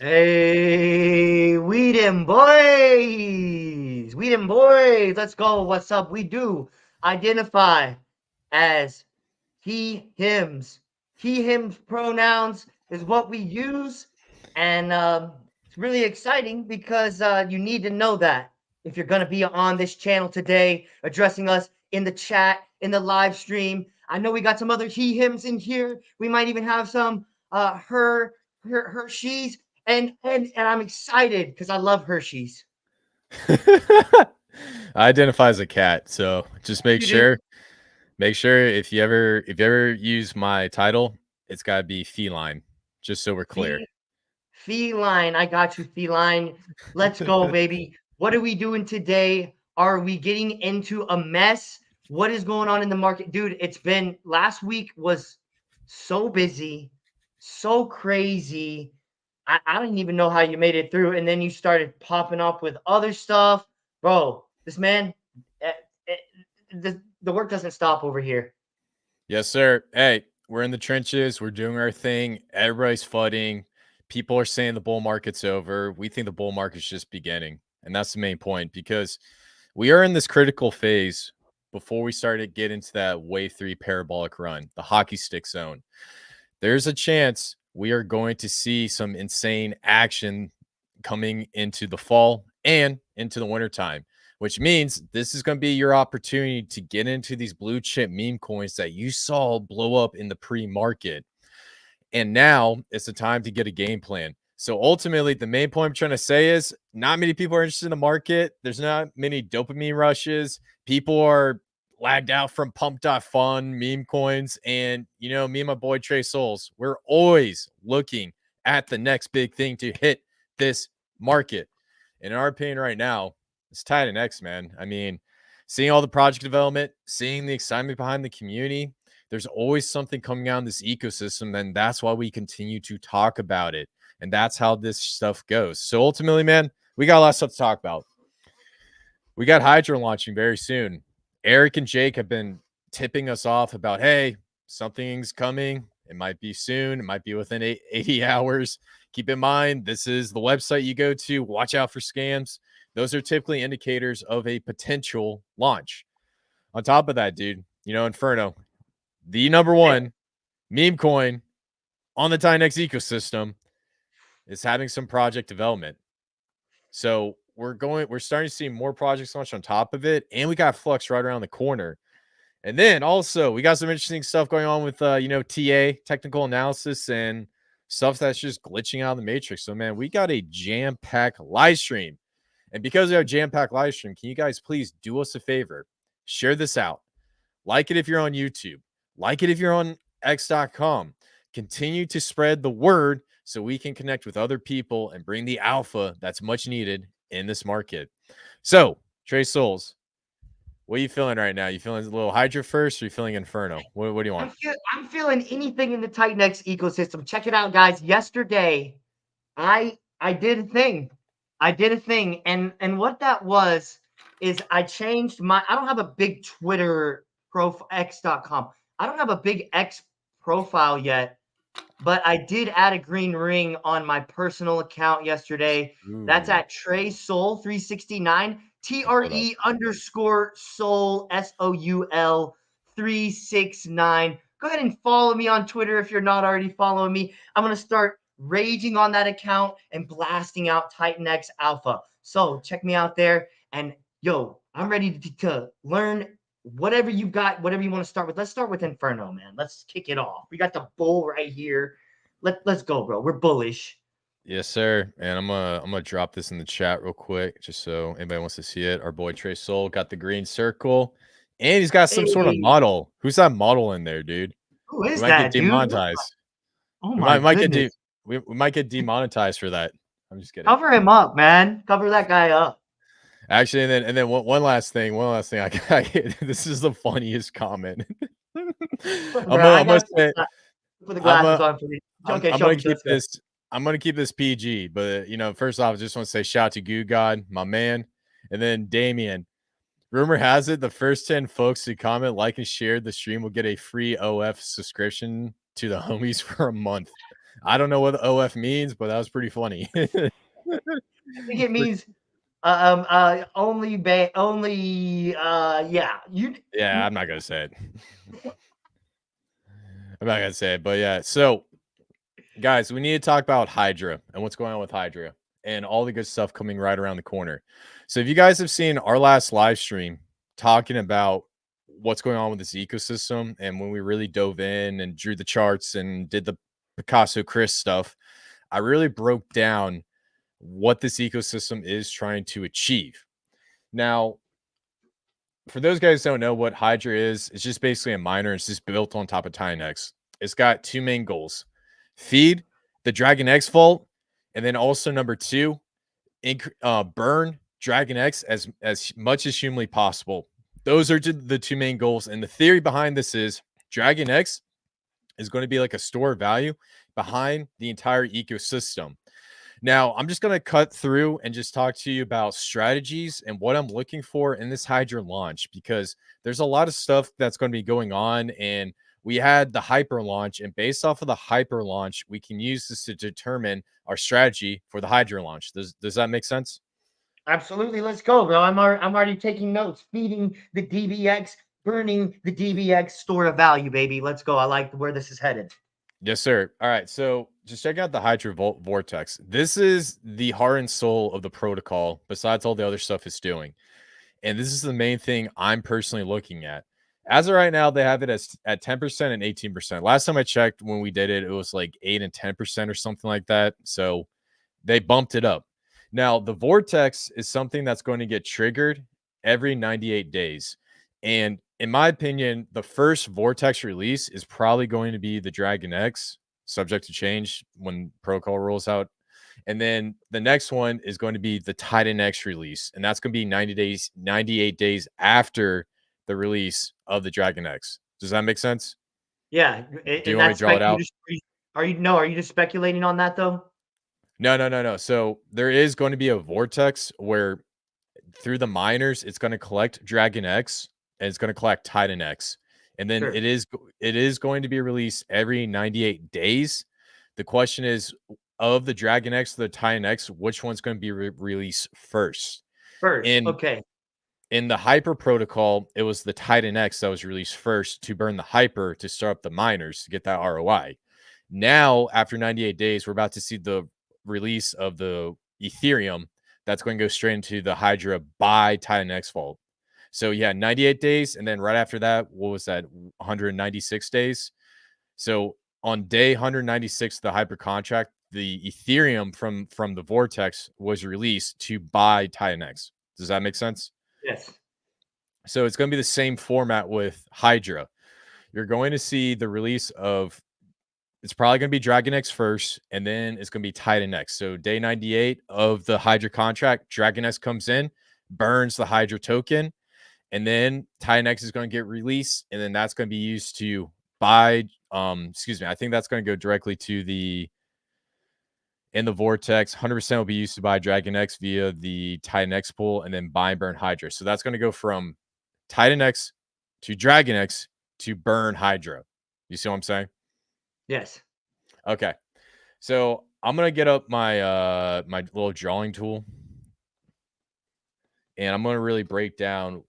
Hey, we them boys! We them boys! Let's go. What's up? We do identify as he, hims. He, him pronouns is what we use. And it's really exciting because you need to know that if you're going to be on this channel today, addressing us in the chat, in the live stream. I know we got some other he, hims in here. We might even have some her, she's. And I'm excited because I love Hershey's. I identify as a cat, so just You do? make sure if you ever use my title, it's got to be feline, just so we're clear. Fe Feline. I got you, feline. Let's go, baby. What are we doing today? Are we getting into a mess? What is going on in the market? Dude, it's been last week was so busy, so crazy. I don't even know how you made it through. And then you started popping up with other stuff. Bro, this man, eh, eh, the work doesn't stop over here. Yes, sir. Hey, we're in the trenches. We're doing our thing. Everybody's flooding. People are saying the bull market's over. We think the bull market's just beginning. And that's the main point because we are in this critical phase before we start to get into that wave three parabolic run, the hockey stick zone. There's a chance we are going to see some insane action coming into the fall and into the wintertime, which means this is going to be your opportunity to get into these blue chip meme coins that you saw blow up in the pre-market. And now it's the time to get a game plan. So ultimately, the main point I'm trying to say is not many people are interested in the market. There's not many dopamine rushes. People are lagged out from pump.fun, meme coins. And, me and my boy Trey Souls, we're always looking at the next big thing to hit this market. And in our opinion, right now, it's TitanX, man. I mean, seeing all the project development, seeing the excitement behind the community, there's always something coming out in this ecosystem, and that's why we continue to talk about it. And that's how this stuff goes. So ultimately, man, we got a lot of stuff to talk about. We got Hydra launching very soon. Eric and Jake have been tipping us off about, hey, something's coming. It might be soon. It might be within 80 hours. Keep in mind, this is the website you go to. Watch out for scams. Those are typically indicators of a potential launch. On top of that, dude, Inferno, the number one meme coin on the TitanX ecosystem, is having some project development. So we're starting to see more projects launch on top of it, and we got Flux right around the corner. And then also we got some interesting stuff going on with TA, technical analysis, and stuff that's just glitching out of the matrix. So man, we got a jam-packed live stream. And because we have jam-packed live stream, can you guys please do us a favor? Share this out. Like it if you're on YouTube. Like it if you're on x.com. Continue to spread the word so we can connect with other people and bring the alpha that's much needed in this market. So, Trey Souls, what are you feeling right now? You feeling a little Hydra first, or you feeling Inferno? What do you want? I'm feeling anything in the TitanX ecosystem. Check it out, guys. Yesterday, I did a thing. I did a thing, and what that was is I changed my. I don't have a big Twitter profile x.com. I don't have a big X profile yet, but I did add a green ring on my personal account yesterday. That's Ooh, at Trey Soul 369. hold up. TRE_Soul SOUL 369. Go ahead and follow me on Twitter if you're not already following me. I'm gonna start raging on that account and blasting out TitanX Alpha. So check me out there. And yo, I'm ready to learn whatever you got, whatever you want to start with. Let's start with Inferno, man. Let's kick it off. We got the bull right here. Let's go, bro. We're bullish. Yes, sir. And I'm gonna drop this in the chat real quick, just so anybody wants to see it. Our boy Trey Soul got the green circle, and he's got some sort of Hey, model. Who's that model in there, dude? who We is might get that, dude? demonetized. Oh We my might get goodness. we might get demonetized for that. I'm just kidding. Cover him up, man. Cover that guy up. Actually, and then one last thing. One last thing. This is the funniest comment. Bro, I I'm gonna gotta say put the I'm glasses a on for me. I'm Okay, I'm show gonna me. keep Let's go. this I'm gonna keep this PG. But first off, I just want to say shout out to Goo God, my man, and then Damien. Rumor has it the first 10 folks who comment, like, and share the stream will get a free OF subscription to the homies for a month. I don't know what OF means, but that was pretty funny. I think it means only yeah you Yeah, I'm not gonna say it. I'm not gonna say it, but yeah. So, guys, we need to talk about Hydra and what's going on with Hydra and all the good stuff coming right around the corner. So, if you guys have seen our last live stream talking about what's going on with this ecosystem, and when we really dove in and drew the charts and did the Picasso Chris stuff, I really broke down what this ecosystem is trying to achieve. Now, for those guys who don't know what Hydra is, it's just basically a miner. It's just built on top of TitanX. It's got two main goals: feed the Dragon X vault, and then also number two, burn Dragon X as much as humanly possible. Those are the two main goals. And the theory behind this is Dragon X is going to be like a store of value behind the entire ecosystem. Now, I'm just going to cut through and just talk to you about strategies and what I'm looking for in this Hydra launch, because there's a lot of stuff that's going to be going on. And we had the hyper launch, and based off of the hyper launch, we can use this to determine our strategy for the Hydra launch. Does that make sense? absolutely. Let's go, bro. I'm already taking notes. Feeding the DBX, burning the DBX store of value, baby. Let's go. I like where this is headed. Yes, sir. All right. So just check out the Hydra Vortex. This is the heart and soul of the protocol, besides all the other stuff it's doing. And this is the main thing I'm personally looking at. As of right now, they have it as at 10% and 18%. Last time I checked when we did it, it was like 8 and 10% or something like that. So they bumped it up. Now, the vortex is something that's going to get triggered every 98 days. And in my opinion, the first vortex release is probably going to be the Dragon X, subject to change when protocol rolls out. And then the next one is going to be the TitanX release, and that's going to be 90 days, 98 days after the release of the Dragon X. Does that make sense? Yeah, Do you and want me to that's draw spec. it out? Are you no? Are you just speculating on that though? No, no, no, no. So there is going to be a vortex where through the miners, it's going to collect Dragon X and it's going to collect Titan X. And then Sure. it is going to be released every 98 days. The question is, of the Dragon X, the Titan X, which one's going to be released first? First, In okay. in the hyper protocol, it was the Titan X that was released first to burn the hyper to start up the miners to get that ROI. Now, after 98 days, we're about to see the release of the Ethereum that's going to go straight into the Hydra by Titan X Vault. So, yeah, 98 days. And then right after that, what was that? 196 days. So, on day 196, the hyper contract, the Ethereum from the Vortex was released to buy Titan X. Does that make sense? Yes. So it's going to be the same format with Hydra. You're going to see the release of it's probably going to be Dragon X first, and then it's going to be Titan X. So day 98 of the Hydra contract, Dragon X comes in, burns the Hydra token, and then Titan X is going to get released, and then that's going to be used to buy. Excuse me, I think that's going to go directly to the in the Vortex. 100% will be used to buy Dragon X via the Titan X pool, and then buy and burn Hydra. So that's going to go from Titan X to Dragon X to burn Hydra. You see what I'm saying? Yes. Okay. So I'm gonna get up my my little drawing tool, and I'm gonna really break down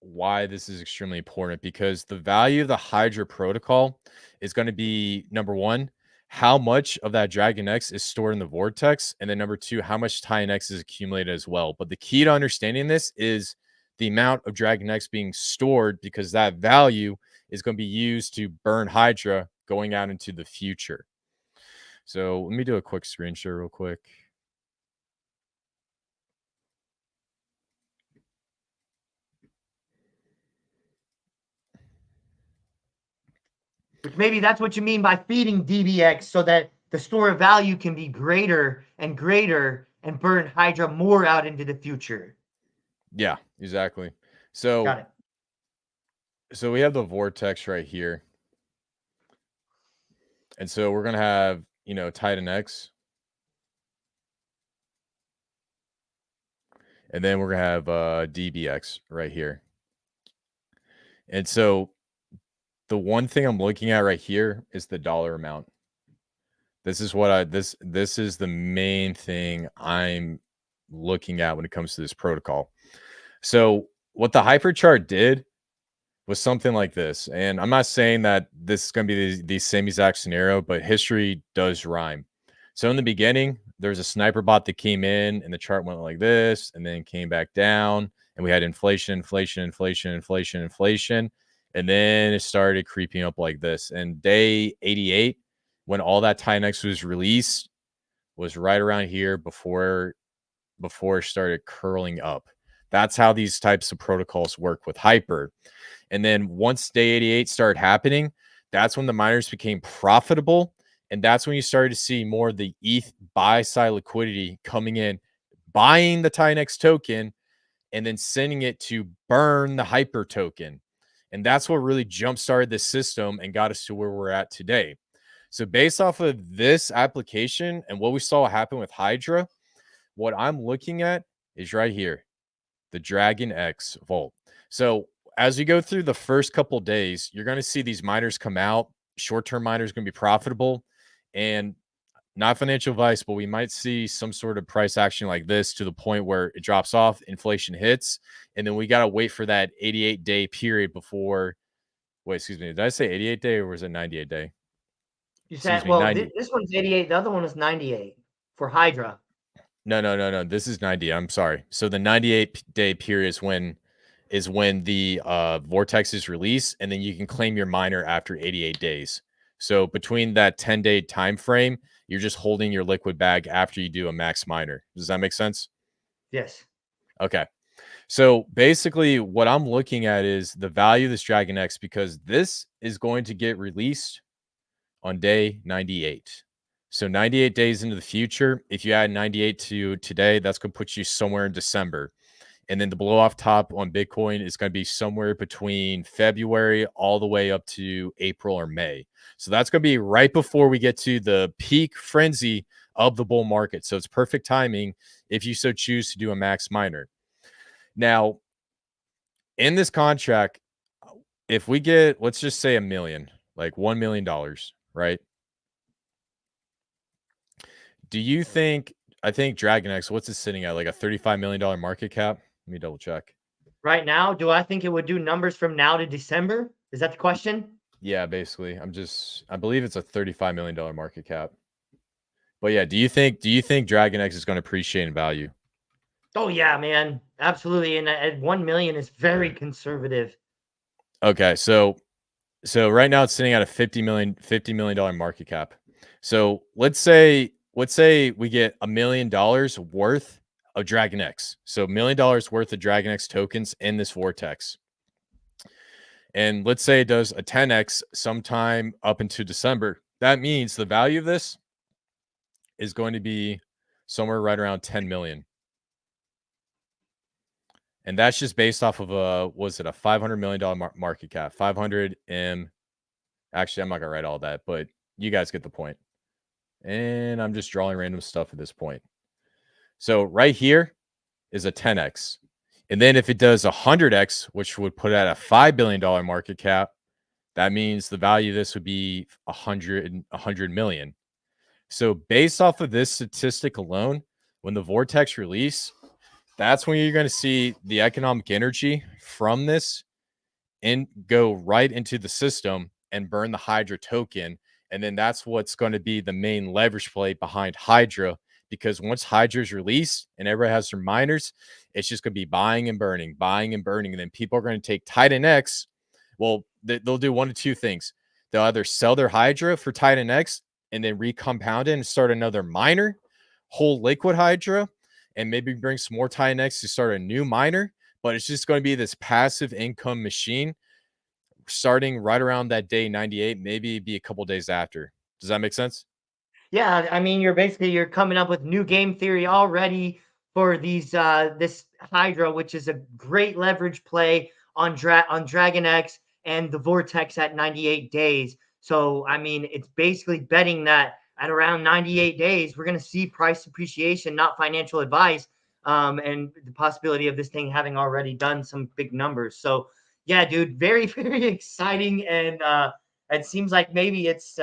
why this is extremely important, because the value of the Hydra protocol is going to be number one, how much of that Dragon X is stored in the vortex, and then number two, how much Titan X is accumulated as well. But the key to understanding this is the amount of Dragon X being stored, because that value is going to be used to burn Hydra going out into the future. So let me do a quick screen share real quick. Which maybe that's what you mean by feeding DBX so that the store of value can be greater and burn Hydra more out into the future. Yeah, exactly. Got So it. so we have the vortex right here. And so we're gonna have, Titan X, and then we're gonna have DBX right here. And so the one thing I'm looking at right here is the dollar amount. This is what I this is the main thing I'm looking at when it comes to this protocol. So what the hyperchart did was something like this. And I'm not saying that this is going to be the same exact scenario, but history does rhyme. So in the beginning, there was a sniper bot that came in and the chart went like this and then came back down. And we had inflation, inflation, inflation, inflation, inflation. And then it started creeping up like this. And day 88, when all that TitanX was released, was right around here before it started curling up. That's how these types of protocols work with hyper. And then once day 88 started happening, that's when the miners became profitable. And that's when you started to see more of the ETH buy side liquidity coming in, buying the TitanX token, and then sending it to burn the hyper token. And that's what really jump started this system and got us to where we're at today. So, based off of this application and what we saw happen with Hydra, what I'm looking at is right here, the Dragon X Vault. So as you go through the first couple days, you're going to see these miners come out. Short-term miners going to be profitable, and not financial advice, but we might see some sort of price action like this to the point where it drops off, inflation hits, and then we got to wait for that 88-day period before. Wait, excuse me. Did I say 88-day or was it 98-day? You Excuse said, me, well, 90. this one's 88. The other one is 98 for Hydra. No. This is 90. I'm sorry. So the 98-day period is when the vortex is released, and then you can claim your miner after 88 days. So between that 10-day time frame, you're just holding your liquid bag after you do a max miner. Does that make sense? Yes. Okay. So basically, what I'm looking at is the value of this Dragon X, because this is going to get released on day 98. So 98 days into the future, if you add 98 to today, that's going to put you somewhere in December. And then the blow off top on Bitcoin is going to be somewhere between February all the way up to April or May. So that's going to be right before we get to the peak frenzy of the bull market. So it's perfect timing if you so choose to do a max miner. Now, in this contract, if we get, let's just say a million, like $1 million, right? Do you think, I think Dragon X, what's it sitting at? Like a $35 million market cap? Let me double check. Right now, do I think it would do numbers from now to December? Is that the question? Yeah, basically. I believe it's a $35 million market cap. But yeah, do you think Dragon X is going to appreciate in value? Oh yeah, man, absolutely. And at 1 million is very conservative. Okay, so right now it's sitting at a $50 million market cap. So let's say we get $1 million worth of Dragon X. So $1 million worth of Dragon X tokens in this vortex. And let's say it does a 10x sometime up into December. That means the value of this is going to be somewhere right around 10 million. And that's just based off of a $500 million market cap. 500 M. Actually, I'm not gonna write all that, but you guys get the point. And I'm just drawing random stuff at this point. So right here is a 10x. And then if it does 100x, which would put it at a $5 billion market cap, that means the value of this would be 100 million. So based off of this statistic alone, when the vortex release, that's when you're going to see the economic energy from this and go right into the system and burn the Hydra token. And then that's what's going to be the main leverage play behind Hydra. Because once Hydra is released and everybody has their miners, it's just going to be buying and burning, buying and burning. And then people are going to take TitanX. Well, they'll do one of two things. They'll either sell their Hydra for TitanX and then recompound it and start another miner, hold liquid Hydra, and maybe bring some more TitanX to start a new miner. But it's just going to be this passive income machine starting right around that day 98, maybe be a couple days after. Does that make sense? Yeah, I mean, you're coming up with new game theory already for these this Hydra, which is a great leverage play on Dragon X and the Vortex at 98 days. So I mean, it's basically betting that at around 98 days, we're going to see price appreciation, not financial advice, and the possibility of this thing having already done some big numbers. So yeah, dude, very very exciting, and it seems like maybe it's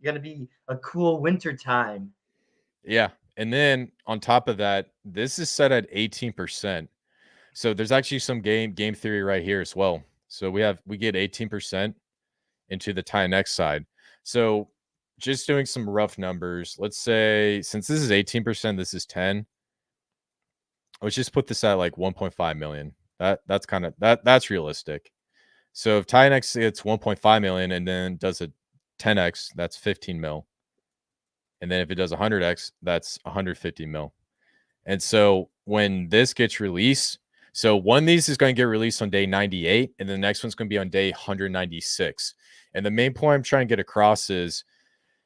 gonna be a cool winter time. Yeah. And then on top of that, this is set at 18%. So there's actually some game theory right here as well. So we get 18% into the TitanX side. So just doing some rough numbers, let's say since this is 18%, this is 10. Let's just put this at like 1.5 million. That's kind of that's realistic. So if TitanX gets 1.5 million and then does a 10x, that's 15 mil. And then if it does 100x, that's 150 mil. And so when this gets released, so one of these is going to get released on day 98, and the next one's going to be on day 196. And the main point I'm trying to get across is,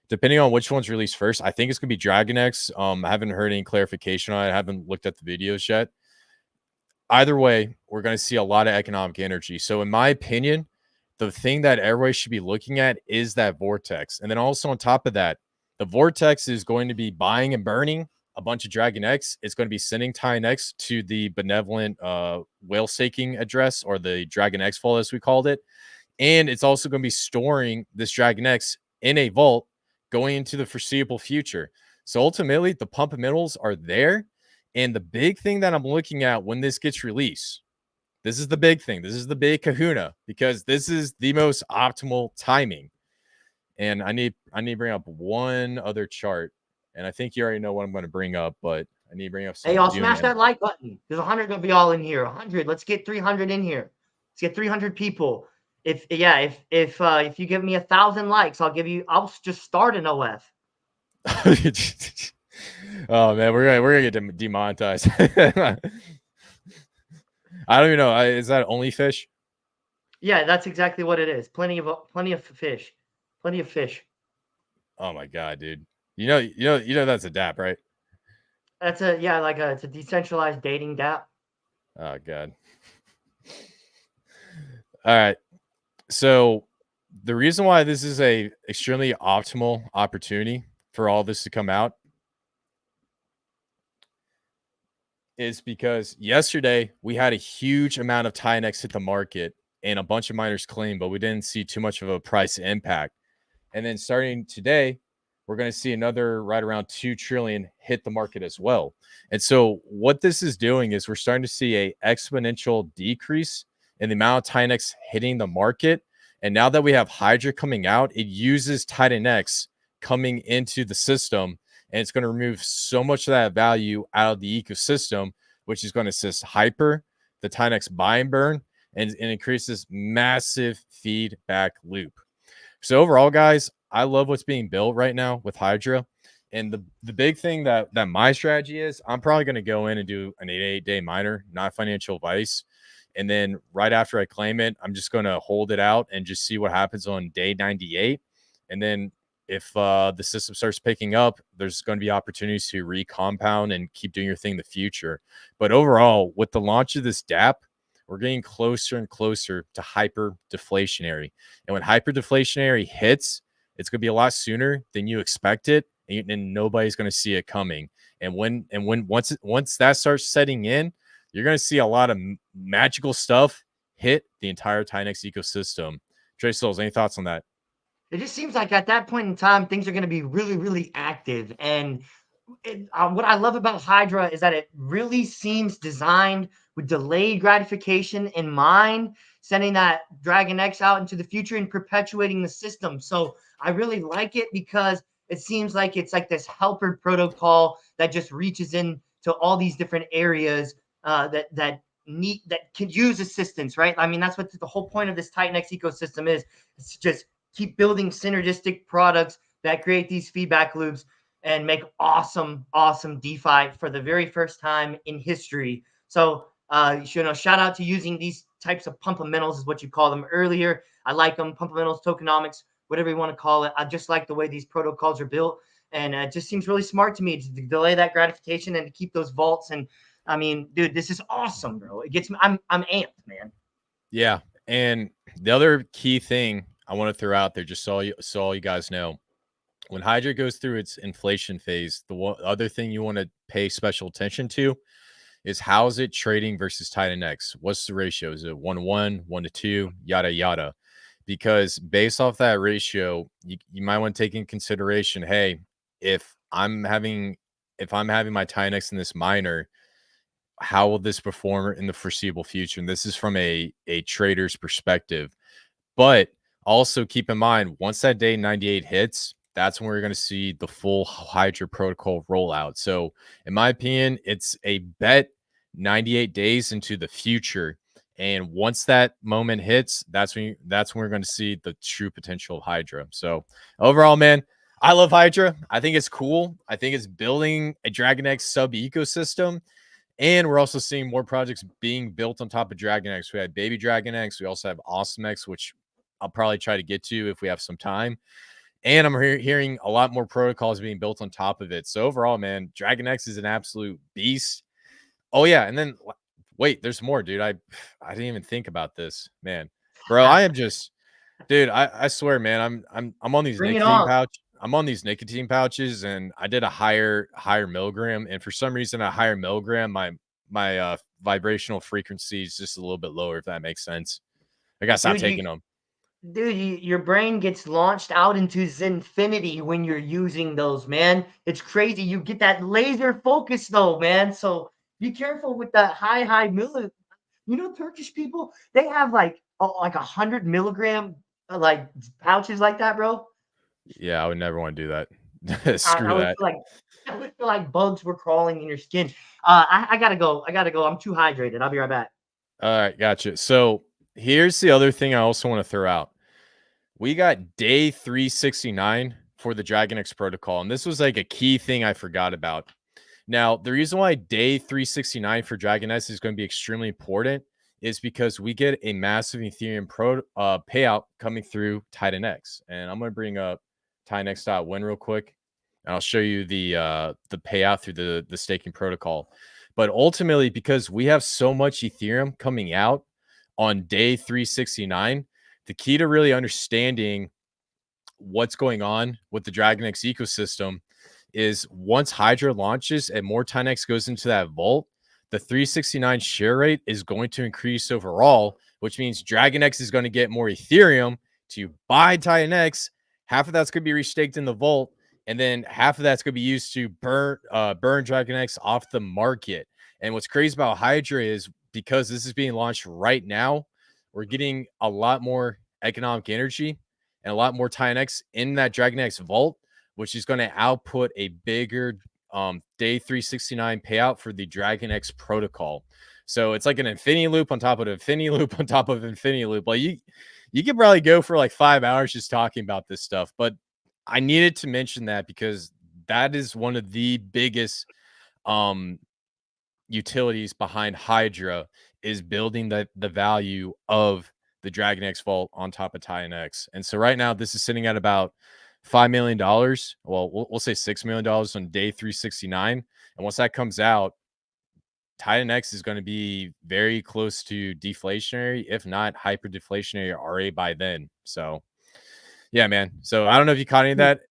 depending on which one's released first, I think it's going to be Dragon X. I haven't heard any clarification on it. I haven't looked at the videos yet. Either way, we're going to see a lot of economic energy. So in my opinion, the thing that everybody should be looking at is that vortex. And then also on top of that, the vortex is going to be buying and burning a bunch of Dragon X. It's going to be sending TitanX to the benevolent whale staking address, or the Dragon X vault, as we called it. And it's also going to be storing this Dragon X in a vault going into the foreseeable future. So ultimately, the pump minerals are there. And the big thing that I'm looking at when this gets released, this is the big thing. This is the big kahuna, because this is the most optimal timing. And I need to bring up one other chart. And I think you already know what I'm going to bring up, but I need to bring up Hey, some y'all, Dune. smash that like button. There's 100 gonna be all in here. 100. Let's get 300 in here. Let's get 300 people. If you give me 1,000 likes, I'll just start an OF. Oh man, we're gonna get demonetized. I don't even know. Is that only fish? Yeah, that's exactly what it is. Plenty of fish. Plenty of fish. Oh my god, dude. You know that's a DApp, right? That's it's a decentralized dating dApp. Oh god. All right. So the reason why this is a extremely optimal opportunity for all this to come out is because yesterday we had a huge amount of TitanX hit the market and a bunch of miners clean, but we didn't see too much of a price impact. And then starting today, we're going to see another right around 2 trillion hit the market as well. And so what this is doing is we're starting to see a exponential decrease in the amount of TitanX hitting the market. And now that we have Hydra coming out, it uses TitanX coming into the system, and it's going to remove so much of that value out of the ecosystem, which is going to assist Hyper, the TitanX buy and burn, and increase this massive feedback loop. So overall, guys, I love what's being built right now with Hydra. And the big thing that my strategy is, I'm probably going to go in and do an 8-day miner, not financial advice. And then right after I claim it, I'm just going to hold it out and just see what happens on day 98. And then if the system starts picking up, there's going to be opportunities to recompound and keep doing your thing in the future. But overall, with the launch of this dApp, we're getting closer and closer to hyper deflationary. And when hyper deflationary hits, it's going to be a lot sooner than you expect it, and nobody's going to see it coming. And once that starts setting in, you're going to see a lot of magical stuff hit the entire TitanX ecosystem. Trey Souls, any thoughts on that? It just seems like at that point in time, things are going to be really, really active. And what I love about Hydra is that it really seems designed with delayed gratification in mind, sending that Dragon X out into the future and perpetuating the system. So I really like it because it seems like it's like this helper protocol that just reaches in to all these different areas that can use assistance, right? I mean, that's what the whole point of this TitanX ecosystem is. It's just keep building synergistic products that create these feedback loops and make awesome DeFi for the very first time in history. So, shout out to using these types of pumpamentals is what you call them earlier. I like them, pumpamentals, tokenomics, whatever you want to call it. I just like the way these protocols are built, and it just seems really smart to me to delay that gratification and to keep those vaults. And I mean, dude, this is awesome, bro. It gets me. I'm amped, man. Yeah, and the other key thing I want to throw out there, just so you guys know, when Hydra goes through its inflation phase, the other thing you want to pay special attention to is how is it trading versus TitanX? What's the ratio? Is it 1-1, 1-2, yada yada? because based off that ratio, you might want to take in consideration, hey, if I'm having if I'm having my TitanX in this miner, how will this perform in the foreseeable future? And this is from a trader's perspective. But also keep in mind, once that day 98 hits, that's when we're going to see the full Hydra protocol rollout. So, in my opinion, it's a bet 98 days into the future. And once that moment hits, that's when we're going to see the true potential of Hydra. So, overall, man, I love Hydra. I think it's cool. I think it's building a Dragon X sub ecosystem. And we're also seeing more projects being built on top of Dragon X. We had Baby Dragon X. We also have Awesome X, which I'll probably try to get to if we have some time. And I'm hearing a lot more protocols being built on top of it. So overall, man, Dragon X is an absolute beast. Oh yeah, and then wait, there's more, dude. I didn't even think about this, man. Bro, I am just dude, I swear, man, I'm on these Bring it nicotine on. pouch. I'm on these nicotine pouches, and I did a higher milligram, and for some reason, a higher milligram, my vibrational frequency is just a little bit lower. If that makes sense, I gotta stop Dude, taking them. your brain gets launched out into Zinfinity when you're using those, man. It's crazy. You get that laser focus though, man. So be careful with that high milli. You know, Turkish people, they have like 100 milligram like pouches like that, bro. Yeah, I would never want to do that. I Screw would that. feel like I would feel like bugs were crawling in your skin. I gotta go. I gotta go. I'm too hydrated. I'll be right back. All right, gotcha. So here's the other thing I also want to throw out. We got day 369 for the Dragon X protocol, and this was like a key thing I forgot about. Now, the reason why day 369 for Dragon S is going to be extremely important is because we get a massive Ethereum payout coming through TitanX. And I'm going to bring up TitanX.win real quick, and I'll show you the payout through the staking protocol. But ultimately, because we have so much Ethereum coming out on day 369, the key to really understanding what's going on with the Dragon X ecosystem is once Hydra launches and more TitanX goes into that vault, the 369 share rate is going to increase overall, which means Dragon X is going to get more Ethereum to buy TitanX. Half of that's going to be restaked in the vault, and then half of that's going to be used to burn Dragon X off the market. And what's crazy about Hydra is because this is being launched right now, we're getting a lot more economic energy and a lot more TitanX in that Dragon X vault, which is going to output a bigger day 369 payout for the Dragon X protocol. So it's like an infinity loop on top of an infinity loop on top of infinity loop. Like you could probably go for like 5 hours just talking about this stuff, but I needed to mention that because that is one of the biggest um utilities behind Hydra is building the value of the Dragon X vault on top of Titan X. And so right now this is sitting at about $5 million. Well, we'll say $6 million on day 369. And once that comes out, Titan X is going to be very close to deflationary, if not hyper deflationary RA by then. So yeah, man. So I don't know if you caught any of that,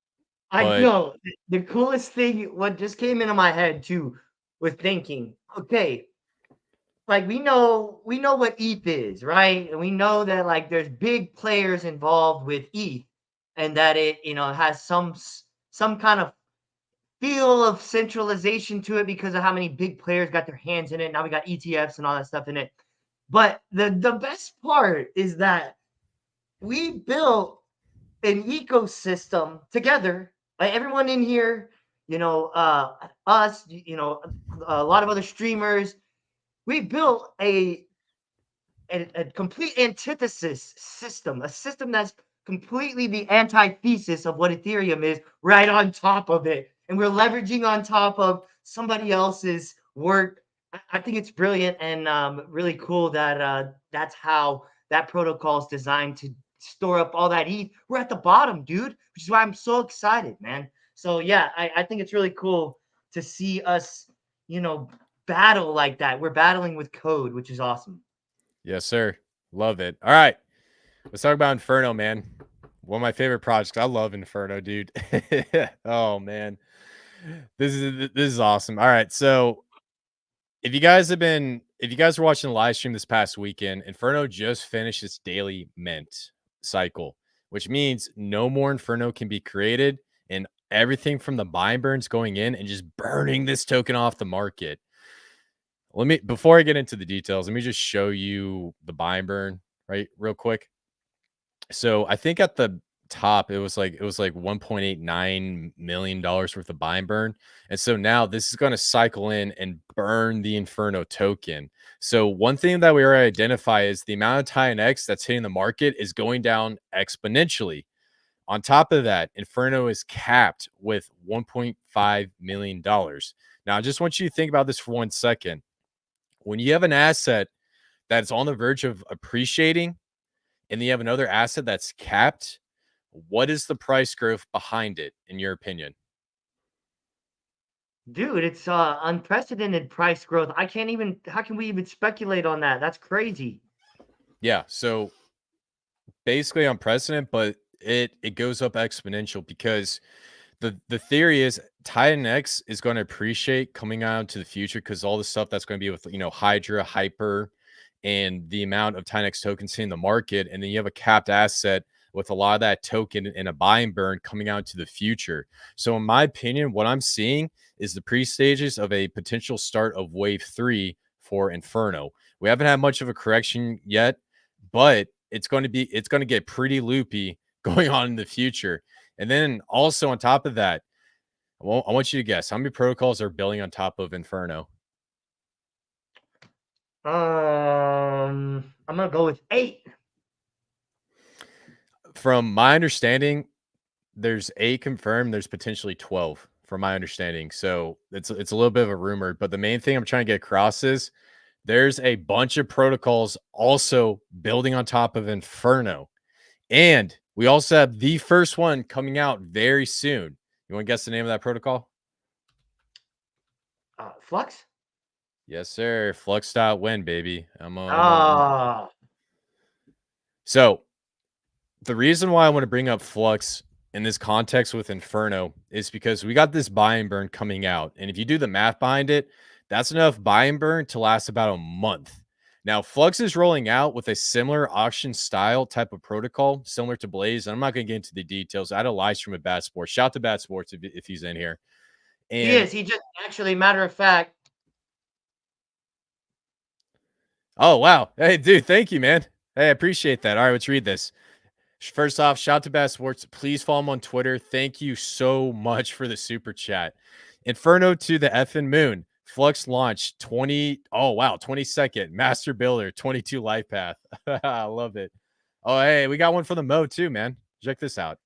I but know the coolest thing. What just came into my head too was thinking, okay, like we know what ETH is, right? And we know that like there's big players involved with ETH, and that it has some kind of feel of centralization to it because of how many big players got their hands in it. Now we got ETFs and all that stuff in it. But the best part is that we built an ecosystem together. Like everyone in here, us, a lot of other streamers. We built a complete antithesis system, a system that's completely the antithesis of what Ethereum is, right on top of it. And we're leveraging on top of somebody else's work. I think it's brilliant and really cool that that's how that protocol is designed to store up all that ETH. We're at the bottom, dude, which is why I'm so excited, man. So yeah, I think it's really cool to see us, you know, battle like that. We're battling with code, which is awesome. yes, sir. Love it. All right. Let's talk about Inferno, man. One of my favorite projects. I love Inferno, dude. Oh man. This is awesome. All right. So if you guys were watching the live stream this past weekend, Inferno just finished its daily mint. cycle, which means no more Inferno can be created, and everything from the buy and burns going in and just burning this token off the market. Let me, before I get into the details, let me just show you the buy and burn right real quick. So I think at the top it was like $1.89 million worth of buy and burn. And so now this is going to cycle in and burn the Inferno token. So one thing that we already identify is the amount of TitanX that's hitting the market is going down exponentially. On top of that, Inferno is capped with $1.5 million. Now, I just want you to think about this for 1 second. When you have an asset that's on the verge of appreciating, and then you have another asset that's capped, what is the price growth behind it, in your opinion? Dude, it's unprecedented price growth. I can't even. How can we even speculate on that? That's crazy. Yeah, so basically unprecedented, but it goes up exponential because the theory is TitanX is going to appreciate coming out into the future because all the stuff that's going to be with Hydra, Hyper, and the amount of TitanX tokens in the market, and then you have a capped asset with a lot of that token and a buy and burn coming out into the future. So, in my opinion, what I'm seeing is the pre-stages of a potential start of Wave 3 for Inferno. We haven't had much of a correction yet, but it's going to get pretty loopy going on in the future. And then also on top of that, I want you to guess how many protocols are building on top of Inferno. I'm gonna go with 8. From my understanding, there's 8 confirmed. There's potentially 12, from my understanding. So it's a little bit of a rumor, but the main thing I'm trying to get across is there's a bunch of protocols also building on top of Inferno, and we also have the first one coming out very soon. You want to guess the name of that protocol? Flux. Yes, sir. Flux.win, baby. Ah, So the reason why I want to bring up Flux in this context with Inferno is because we got this buy and burn coming out. And if you do the math behind it, that's enough buy and burn to last about a month. Now, Flux is rolling out with a similar auction style type of protocol, similar to Blaze. And I'm not going to get into the details. I had a live stream with Bad Sports. Shout out to Bad Sports if he's in here. he And is. He just actually, matter of fact. oh, wow. Hey, dude, thank you, man. Hey, I appreciate that. All right, let's read this. First off, shout out to Bad Sports. Please follow him on Twitter. Thank you so much for the super chat. Inferno to the effing moon. Flux launch 20. Oh, wow. 22nd. Master Builder 22 life path. I love it. Oh, hey, we got one for the Mo too, man. Check this out.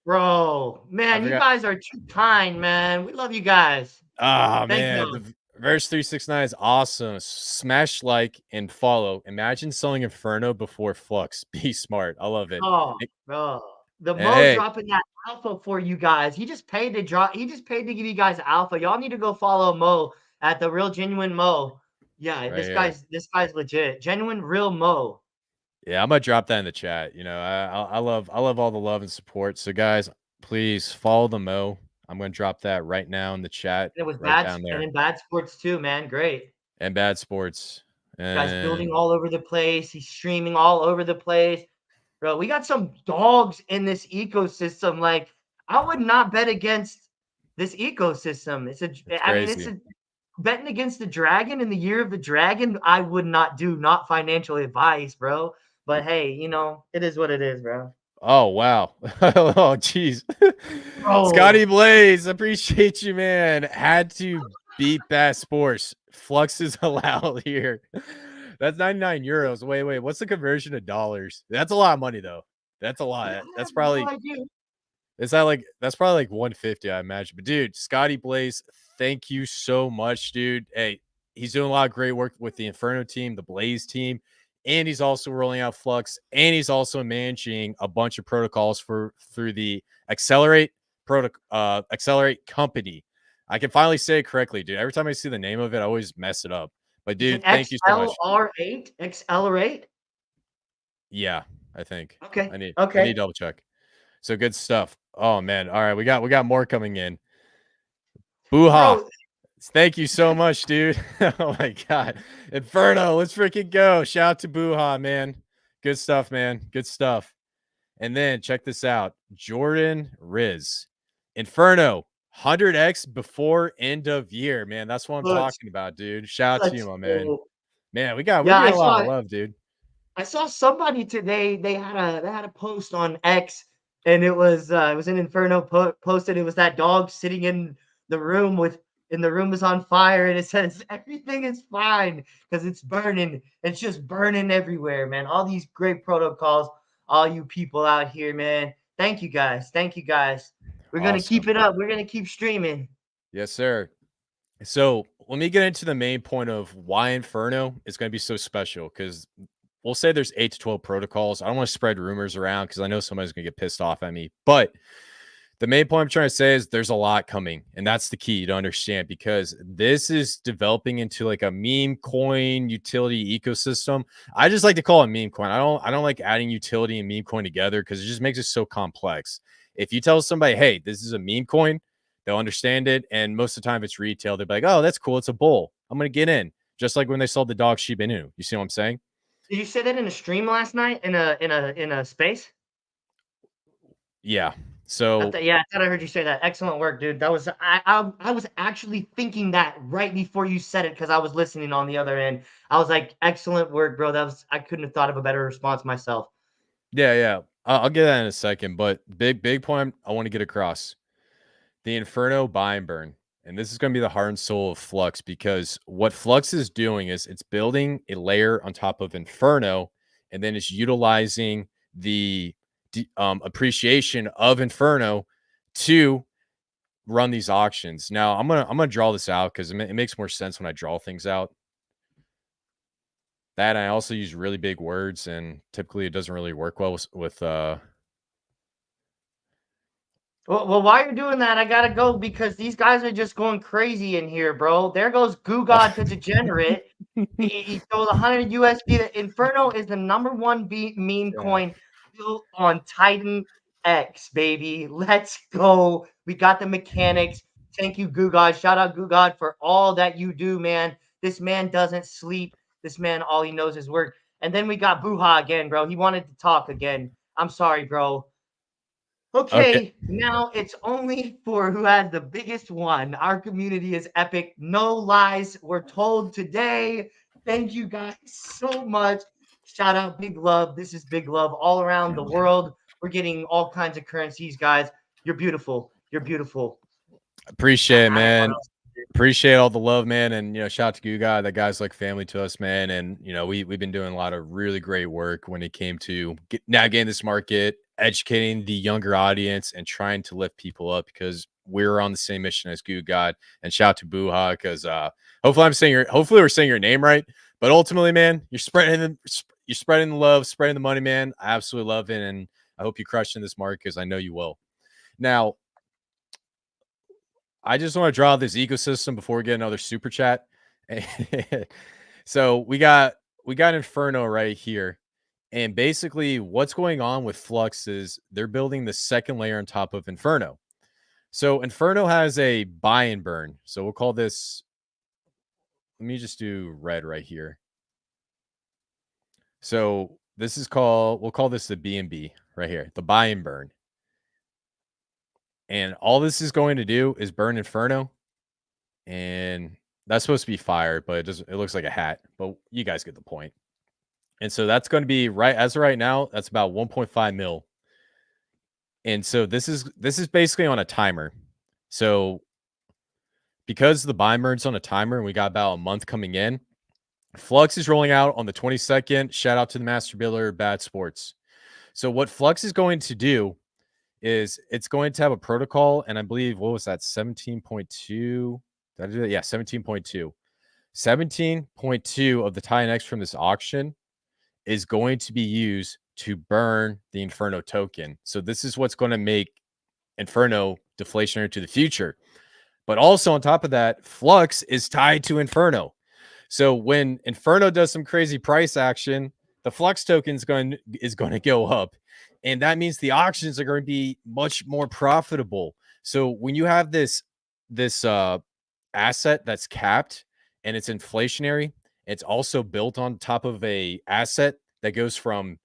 Bro, I man, you forgot. guys are too kind, man. We love you guys. Oh, Thank man. you. The verse 369 is awesome. Smash like and follow. Imagine selling Inferno before Flux. Be smart. I love it. Oh, bro. The And Mo hey, dropping that alpha for you guys. He just paid to drop. He just paid to give you guys alpha. Y'all need to go follow Mo at the real genuine Mo. Yeah, right this here. guy's legit. Genuine real Mo. Yeah, I'm gonna drop that in the chat. I love all the love and support. So guys, please follow the Mo. I'm gonna drop that right now in the chat, And it was right bad down and there. in bad sports too, man. Great. And Bad Sports. Guy's building And all over the place. He's streaming all over the place. Bro, we got some dogs in this ecosystem. Like, I would not bet against this ecosystem. it's I mean, it's crazy. a betting against the dragon in the year of the dragon. I would not do, not financial advice, bro. But hey, it is what it is, bro. Oh wow. Oh jeez. Scotty Bro, Blaze, appreciate you, man. Had to beat Bass Sports. Flux is allowed here. That's 99 euros. Wait. What's the conversion to dollars? That's a lot of money though. That's a I lot. have That's no probably idea. Is that like that's probably like 150, I imagine. But dude, Scotty Blaze, thank you so much, dude. Hey, he's doing a lot of great work with the Inferno team, the Blaze team, and he's also rolling out Flux, and he's also managing a bunch of protocols for through the Accelerate company. I can finally say it correctly, dude. Every time I see the name of it, I always mess it up. But Is it dude, thank you so much. XLR8? XLR8? Yeah, I think. Okay. I need to Okay. double check. So good stuff. Oh man. All right, we got more coming in. Booha. Bro, Thank you so much, dude. Oh my god. Inferno, let's freaking go. Shout out to Booha, man. Good stuff, man. Good stuff. And then check this out. Jordan Riz. Inferno. 100x before end of year, man. That's what I'm Let's talking about, dude. Shout out to you, let's my man. go. Man, we're Yeah, getting a lot of love, dude. I saw somebody today. They had a post on X, and it was an Inferno posted. It was that dog sitting in the room with, and the room is on fire, and it says everything is fine because it's burning. It's just burning everywhere, man. All these great protocols, all you people out here, man. Thank you guys. Thank you guys. We're gonna keep Awesome. it up. We're gonna keep streaming. Yes, sir. So let me get into the main point of why Inferno is going to be so special, because we'll say there's 8 to 12 protocols. I don't want to spread rumors around because I know somebody's going to get pissed off at me. But the main point I'm trying to say is there's a lot coming, and that's the key to understand, because this is developing into like a meme coin utility ecosystem. I just like to call it meme coin. I don't like adding utility and meme coin together because it just makes it so complex. If you tell somebody, hey, this is a meme coin, they'll understand it. And most of the time, if it's retail, they'll be like, oh, that's cool. It's a bull. I'm going to get in. Just like when they sold the dog Shiba Inu. You see what I'm saying? Did you say that in a stream last night in a space? Yeah. So Yeah, I thought I heard you say that. Excellent work, dude. That was I was actually thinking that right before you said it because I was listening on the other end. I was like, excellent work, bro. That was I couldn't have thought of a better response myself. yeah, yeah. I'll get that in a second. But big point I want to get across: the Inferno buy and burn. And this is going to be the heart and soul of Flux, because what Flux is doing is it's building a layer on top of Inferno, and then it's utilizing the appreciation of Inferno to run these auctions. Now, I'm gonna draw this out because it makes more sense when I draw things out. That I also use really big words, and typically it doesn't really work well with Well, while you're doing that, I gotta go because these guys are just going crazy in here, bro. There goes Goo God to Degenerate. He throws 100 USD. The Inferno is the number one meme yeah. coin built on Titan X, baby. Let's go. We got the mechanics. Thank you, Goo God. Shout out Goo God for all that you do, man. This man doesn't sleep. This man, all he knows is work. And then we got Buha again, bro. He wanted to talk again. I'm sorry, bro. Okay. Okay, now it's only for who has the biggest one. Our community is epic. No lies were told today. Thank you guys so much. Shout out Big Love. This is Big Love all around the world. We're getting all kinds of currencies, guys. You're beautiful. You're beautiful. Appreciate it, I don't know what man. else to do. Appreciate all the love, man. And shout out to Goo Guy. That guy's like family to us, man. And we've been doing a lot of really great work when it came to navigating this market, educating the younger audience, and trying to lift people up, because we're on the same mission as Goo God. And shout out to Buha, because hopefully we're saying your name right. But ultimately, man, you're spreading the love, spreading the money, man. I absolutely love it, and I hope you crush in this market, because I know you will. Now, I just want to draw this ecosystem before we get another super chat. So we got Inferno right here. And basically what's going on with Flux is they're building the second layer on top of Inferno. So Inferno has a buy and burn. So we'll call this, let me just do red right here. So we'll call this the B&B right here, the buy and burn. And all this is going to do is burn Inferno, and that's supposed to be fire, but it looks like a hat, but you guys get the point. And so that's going to be right as of right now, that's about 1.5 mil. And so this is basically on a timer. So because the buy merge on a timer and we got about a month coming in, Flux is rolling out on the 22nd. Shout out to the master builder, Bad Sports. So what Flux is going to do is it's going to have a protocol, and I believe, what was that, 17.2? Did I do that? Yeah, 17.2. 17.2 of the TitanX from this auction is going to be used to burn the Inferno token. So this is what's going to make Inferno deflationary to the future. But also on top of that, Flux is tied to Inferno. So when Inferno does some crazy price action, the Flux token is going to go up. And that means the auctions are going to be much more profitable. So when you have this asset that's capped and it's inflationary, it's also built on top of a asset that goes from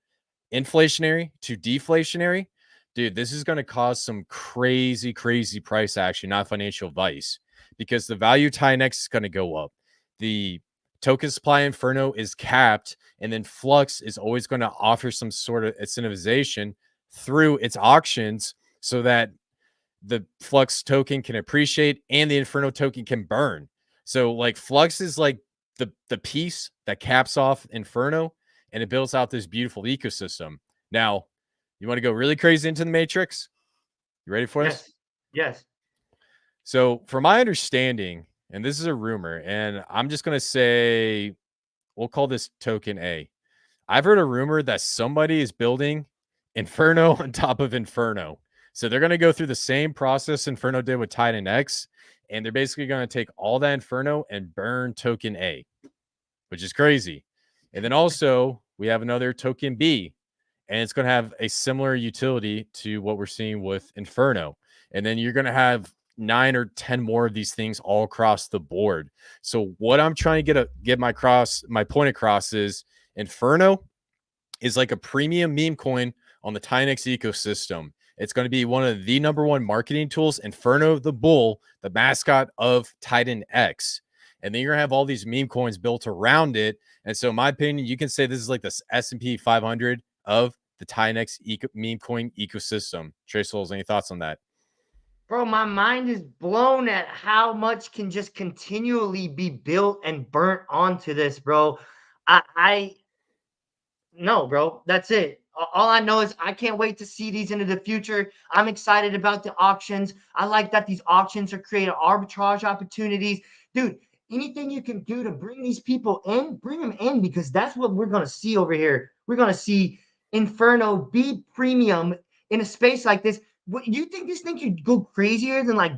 inflationary to deflationary, dude, this is going to cause some crazy, crazy price action, not financial advice, because the value TitanX is going to go up. The token supply Inferno is capped, and then Flux is always going to offer some sort of incentivization through its auctions so that the Flux token can appreciate and the Inferno token can burn. So like Flux is like the piece that caps off Inferno and it builds out this beautiful ecosystem. Now, you want to go really crazy into the matrix? You ready for this? Yes. Yes. So, from my understanding, and this is a rumor, and I'm just going to say we'll call this token A. I've heard a rumor that somebody is building Inferno on top of Inferno. So they're going to go through the same process Inferno did with TitanX, and they're basically going to take all that Inferno and burn token A, which is crazy. And then also, we have another token B, and it's going to have a similar utility to what we're seeing with Inferno. And then you're going to have 9 or 10 more of these things all across the board. So what I'm trying to get my point across is Inferno is like a premium meme coin on the TitanX ecosystem. It's going to be one of the number one marketing tools. Inferno the Bull, the mascot of TitanX. And then you're going to have all these meme coins built around it. And so, in my opinion, you can say this is like the S&P 500 of the TitanX meme coin ecosystem. Trace Souls, any thoughts on that? Bro, my mind is blown at how much can just continually be built and burnt onto this, bro. I no, bro. That's it. All I know is I can't wait to see these into the future. I'm excited about the auctions. I like that these auctions are creating arbitrage opportunities. Dude, anything you can do to bring these people in, bring them in, because that's what we're going to see over here. We're going to see Inferno be premium in a space like this. What, you think this thing could go crazier than like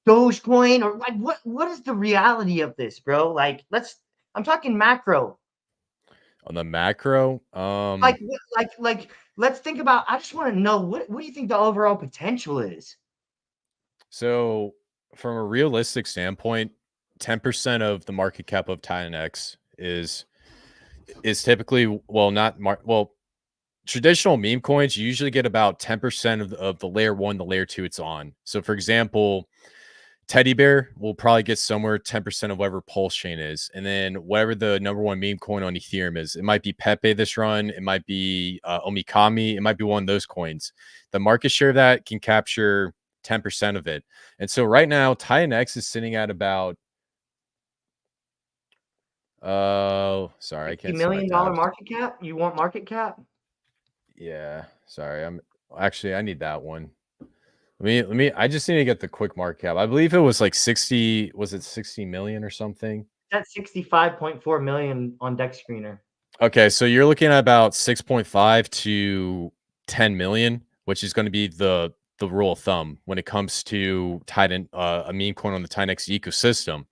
Dogecoin, or like what is the reality of this, bro? Like, I'm talking macro. On the macro, Like, let's think about. I just want to know what do you think the overall potential is? so from a realistic standpoint, 10% of the market cap of TitanX is typically well traditional meme coins. You usually get about 10% of the layer one, the layer two it's on. So for example, Teddy Bear will probably get somewhere 10% of whatever Pulse Chain is. And then whatever the number one meme coin on Ethereum is, it might be Pepe this run, it might be Omikami, it might be one of those coins. The market share of that can capture 10% of it. And so right now, TitanX is sitting at about sorry, I $60 can't see my million tabs. market cap. You want market cap? Yeah, sorry. I'm actually I need that one. Let me I just need to get the quick market cap. I believe it was like 60, was it 60 million or something? That's 65.4 million on Deck Screener. Okay, so you're looking at about 6.5 to 10 million, which is going to be the rule of thumb when it comes to Titan a meme coin on the TitanX ecosystem.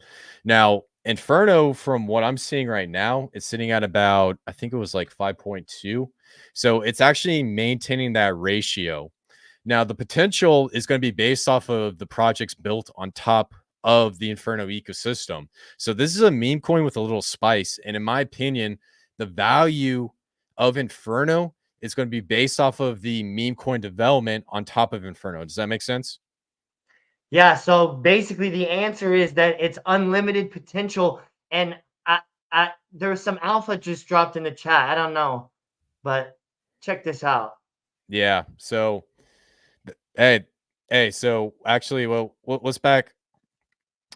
Now, Inferno, from what I'm seeing right now, it's sitting at about, I think it was like 5.2. So it's actually maintaining that ratio. Now, the potential is going to be based off of the projects built on top of the Inferno ecosystem. So this is a meme coin with a little spice. And in my opinion, the value of Inferno is going to be based off of the meme coin development on top of Inferno. Does that make sense? Yeah. So basically, the answer is that it's unlimited potential. And I, there's some alpha just dropped in the chat. I don't know, but check this out. Yeah. So, hey, hey. So actually, well, what's back?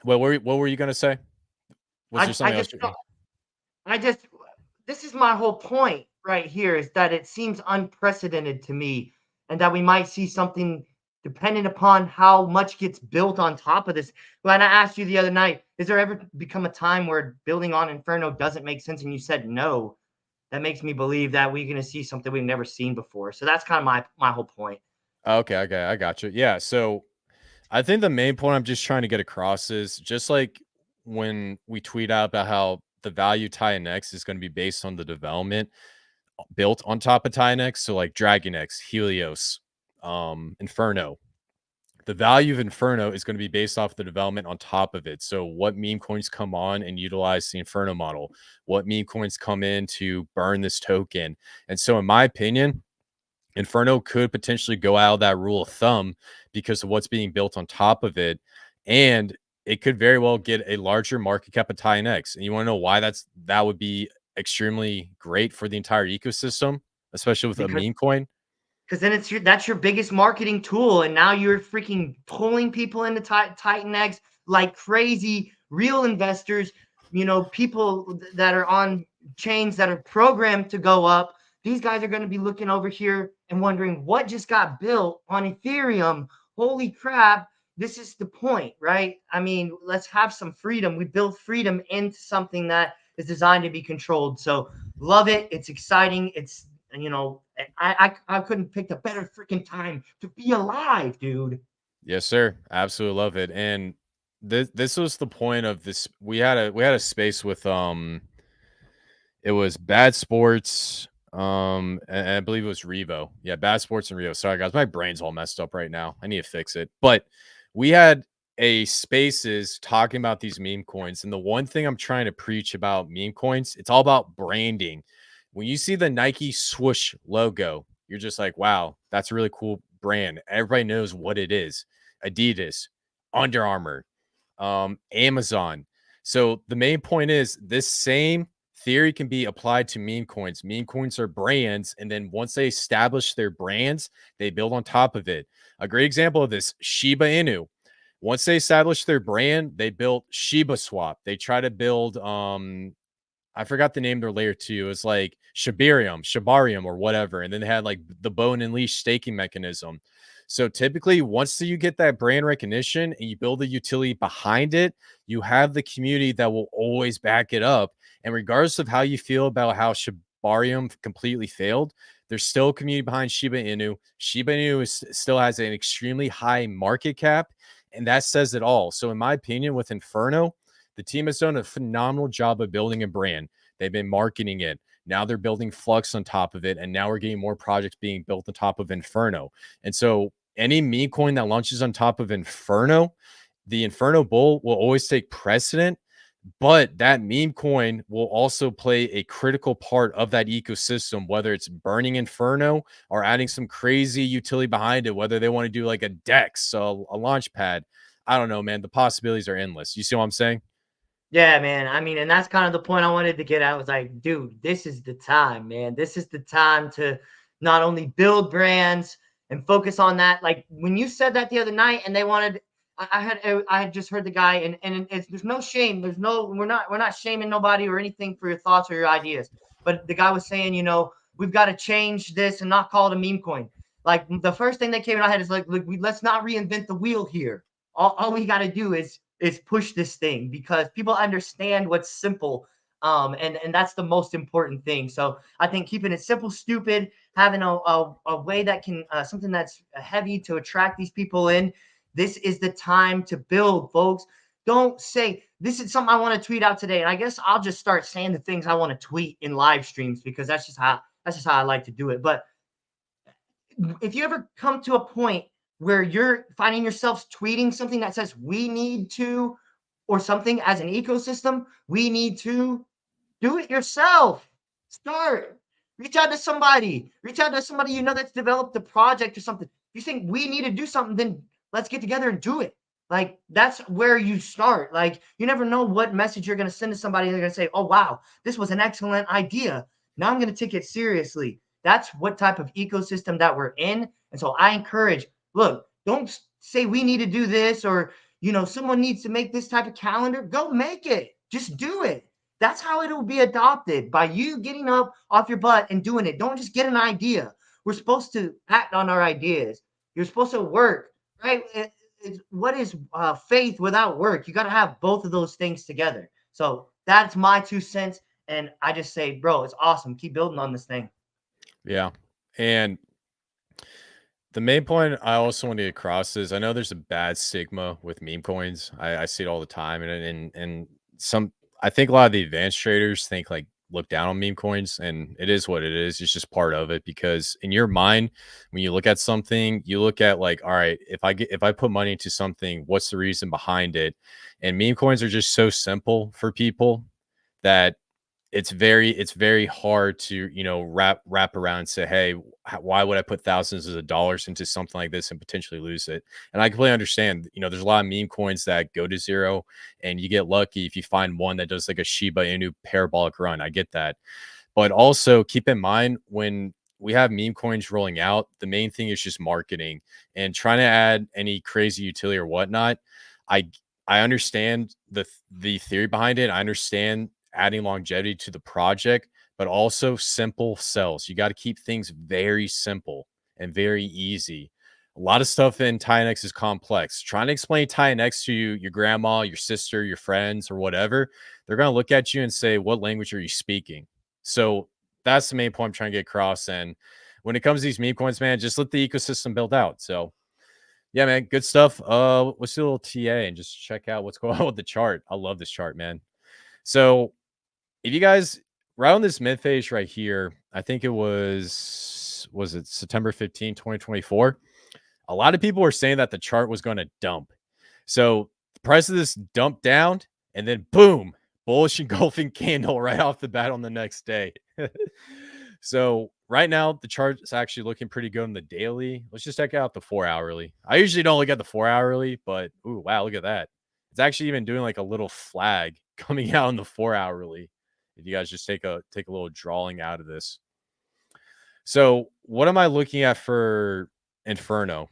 What were you going to say? Was there I something else? just I just this is my whole point right here, is that it seems unprecedented to me, and that we might see something dependent upon how much gets built on top of this. When I asked you the other night, is there ever become a time where building on Inferno doesn't make sense, and you said no? That makes me believe that we're going to see something we've never seen before. So that's kind of my whole point. Okay, I got you. Yeah. So I think the main point I'm just trying to get across is just like when we tweet out about how the value TitanX is going to be based on the development built on top of TitanX. So like DragonX, Helios, Inferno. the value of Inferno is going to be based off the development on top of it. So, what meme coins come on and utilize the Inferno model? What meme coins come in to burn this token? And so, in my opinion, Inferno could potentially go out of that rule of thumb because of what's being built on top of it. And it could very well get a larger market cap of TitanX. And you want to know why that would be extremely great for the entire ecosystem, especially with a because meme coin? because then that's your biggest marketing tool, and now you're freaking pulling people into TitanX like crazy. Real investors, people that are on chains that are programmed to go up. These guys are going to be looking over here and wondering what just got built on Ethereum. Holy crap! This is the point, right? I mean, let's have some freedom. We build freedom into something that is designed to be controlled. So love it. It's exciting. It's I couldn't pick a better freaking time to be alive, dude. Yes, sir. Absolutely love it. And this was the point of this. We had a space with it was Bad Sports, and I believe it was Revo. Yeah, Bad Sports and Revo. Sorry, guys, my brain's all messed up right now. I need to fix it. But we had a spaces talking about these meme coins, and the one thing I'm trying to preach about meme coins, it's all about branding. When you see the Nike swoosh logo, you're just like, wow, that's a really cool brand. Everybody knows what it is. Adidas, Under Armour, Amazon. So the main point is this same theory can be applied to meme coins. Meme coins are brands, and then once they establish their brands, they build on top of it. A great example of this, Shiba Inu. Once they established their brand, they built Shiba Swap. They try to build I forgot the name of their layer two. It was like Shibarium, or whatever. And then they had like the Bone and Leash staking mechanism. So typically, once you get that brand recognition and you build a utility behind it, you have the community that will always back it up. And regardless of how you feel about how Shibarium completely failed, there's still a community behind Shiba Inu. Shiba Inu still has an extremely high market cap, and that says it all. So, in my opinion, with Inferno, the team has done a phenomenal job of building a brand. They've been marketing it. Now they're building Flux on top of it. And now we're getting more projects being built on top of Inferno. And so any meme coin that launches on top of Inferno, the Inferno bull will always take precedent. But that meme coin will also play a critical part of that ecosystem, whether it's burning Inferno or adding some crazy utility behind it, whether they want to do like a DEX, so a launch pad. I don't know, man. The possibilities are endless. You see what I'm saying? Yeah, man. I mean, and that's kind of the point I wanted to get at. Was like, dude, this is the time, man. This is the time to not only build brands and focus on that. Like when you said that the other night, and they wanted, I had just heard the guy, and there's no shame. We're not shaming nobody or anything for your thoughts or your ideas. But the guy was saying, we've got to change this and not call it a meme coin. Like the first thing that came in my head is like, look, let's not reinvent the wheel here. All we got to do is push this thing because people understand what's simple. And that's the most important thing. So I think keeping it simple, stupid, having a way that can something that's heavy to attract these people in. This is the time to build, folks. Don't say this is something I want to tweet out today, and I guess I'll just start saying the things I want to tweet in live streams because that's just how I like to do it. But if you ever come to a point where you're finding yourself tweeting something that says we need to, or something as an ecosystem, we need to do it yourself. Start. Reach out to somebody. Reach out to somebody that's developed a project or something. If you think we need to do something, then let's get together and do it. Like that's where you start. Like you never know what message you're going to send to somebody. They're going to say, "Oh wow, this was an excellent idea. Now I'm going to take it seriously." That's what type of ecosystem that we're in. And so I encourage, look, don't say we need to do this or someone needs to make this type of calendar. Go make it. Just do it. That's how it'll be adopted, by you getting up off your butt and doing it. Don't just get an idea. We're supposed to act on our ideas. You're supposed to work, right? What is faith without work? You got to have both of those things together. So that's my 2 cents. And I just say, bro, it's awesome. Keep building on this thing. Yeah. And the main point I also want to get across is I know there's a bad stigma with meme coins. I see it all the time, and some I think a lot of the advanced traders think like look down on meme coins, and it is what it is. It's just part of it, because in your mind, when you look at something, you look at like, all right, if I put money into something, what's the reason behind it? And meme coins are just so simple for people that it's very hard to, you know, wrap around and say, hey, why would I put thousands of dollars into something like this and potentially lose it? And I completely understand, you know, there's a lot of meme coins that go to zero, and you get lucky if you find one that does like a Shiba Inu parabolic run. I get that, but also keep in mind, when we have meme coins rolling out, the main thing is just marketing and trying to add any crazy utility or whatnot. I I understand the theory behind it. I understand adding longevity to the project, but also simple sells. You got to keep things very simple and very easy. A lot of stuff in TitanX is complex. Trying to explain TitanX to your grandma, your sister, your friends, or whatever, they're going to look at you and say, what language are you speaking? So that's the main point I'm trying to get across. And when it comes to these meme coins, man, just let the ecosystem build out. So yeah, man, good stuff. Let's do a little TA and just check out what's going on with the chart. I love this chart, man. So if you guys right on this mid phase right here, I think it was it September 15, 2024. A lot of people were saying that the chart was going to dump. So the price of this dumped down, and then boom, bullish engulfing candle right off the bat on the next day. So right now the chart is actually looking pretty good on the daily. Let's just check out the 4 hourly. I usually don't look at the 4 hourly, but ooh, wow, look at that. It's actually even doing like a little flag coming out in the 4 hourly. If you guys just take a little drawing out of this. So what am I looking at for Inferno?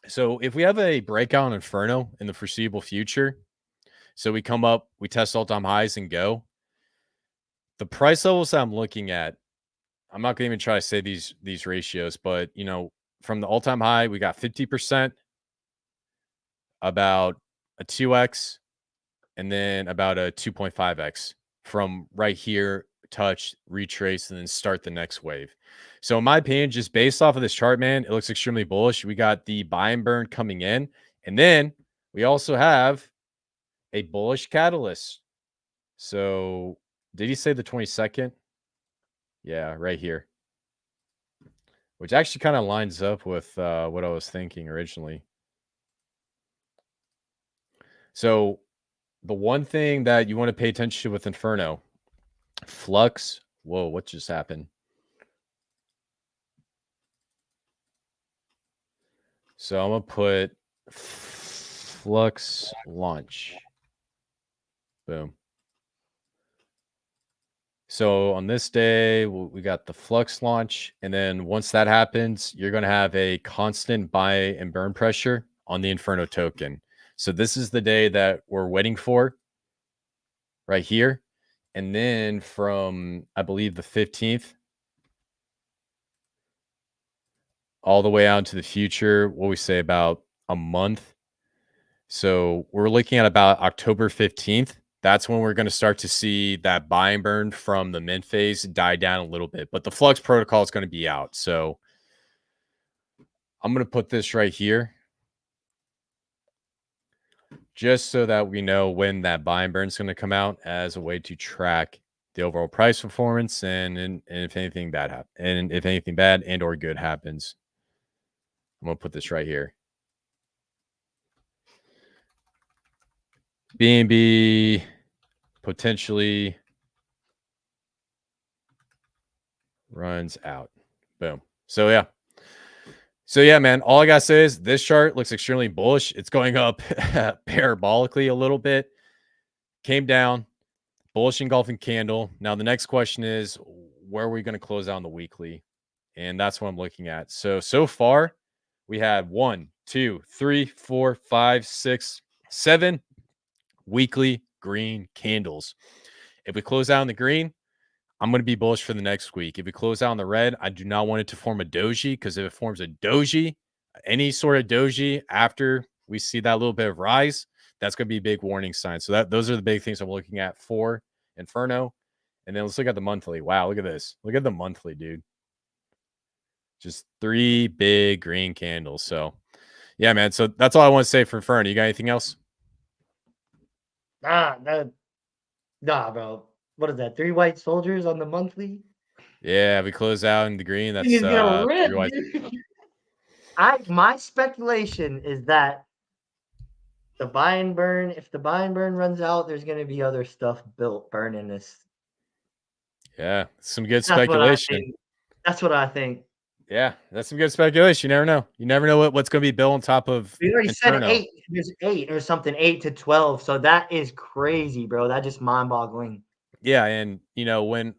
So if we have a breakout on Inferno in the foreseeable future, so we come up, we test all-time highs and go. The price levels that I'm looking at, I'm not going to even try to say these ratios, but you know, from the all-time high, we got 50%, about a 2x, and then about a 2.5x from right here, touch, retrace, and then start the next wave. So in my opinion, just based off of this chart, man, it looks extremely bullish. We got the buy and burn coming in, and then we also have a bullish catalyst. So did he say the 22nd? Yeah, right here, which actually kind of lines up with what I was thinking originally. So the one thing that you want to pay attention to with Inferno, flux. Whoa, what just happened? So I'm gonna put flux launch. Boom. So on this day, we got the flux launch, and then once that happens, you're gonna have a constant buy and burn pressure on the Inferno token. So this is the day that we're waiting for right here. And then from, I believe, the 15th all the way out into the future, what we say, about a month. So we're looking at about October 15th. That's when we're going to start to see that buy and burn from the mint phase die down a little bit. But the flux protocol is going to be out. So I'm going to put this right here just so that we know when that buy and burn is going to come out, as a way to track the overall price performance, and if anything bad happens, and if anything bad and or good happens. I'm going to put this right here. BNB potentially runs out. Boom. So yeah, man. All I gotta say is this chart looks extremely bullish. It's going up parabolically a little bit. Came down, bullish engulfing candle. Now the next question is, where are we going to close out on the weekly? And that's what I'm looking at. So far, we had 1, 2, 3, 4, 5, 6, 7 weekly green candles. If we close out in the green, I'm going to be bullish for the next week. If we close out in the red, I do not want it to form a doji, because if it forms a doji, any sort of doji after we see that little bit of rise, that's going to be a big warning sign. So those are the big things I'm looking at for Inferno. And then let's look at the monthly. Wow, look at this. Look at the monthly, dude. Just 3 big green candles. So yeah, man. So that's all I want to say for Inferno. You got anything else? Nah, bro. what is that? 3 white soldiers on the monthly? Yeah, we close out in the green. Thing That's is gonna 3 rip, white. dude. My speculation is that the buy and burn, if the buy and burn runs out, there's gonna be other stuff built burning this. Yeah, some good That's what I speculation. think. That's what I think. Yeah, that's some good speculation. You never know. You never know what's going to be built on top of We already said Inferno. 8. There's 8 or something, 8 to 12. So that is crazy, bro. That just mind boggling. Yeah, and when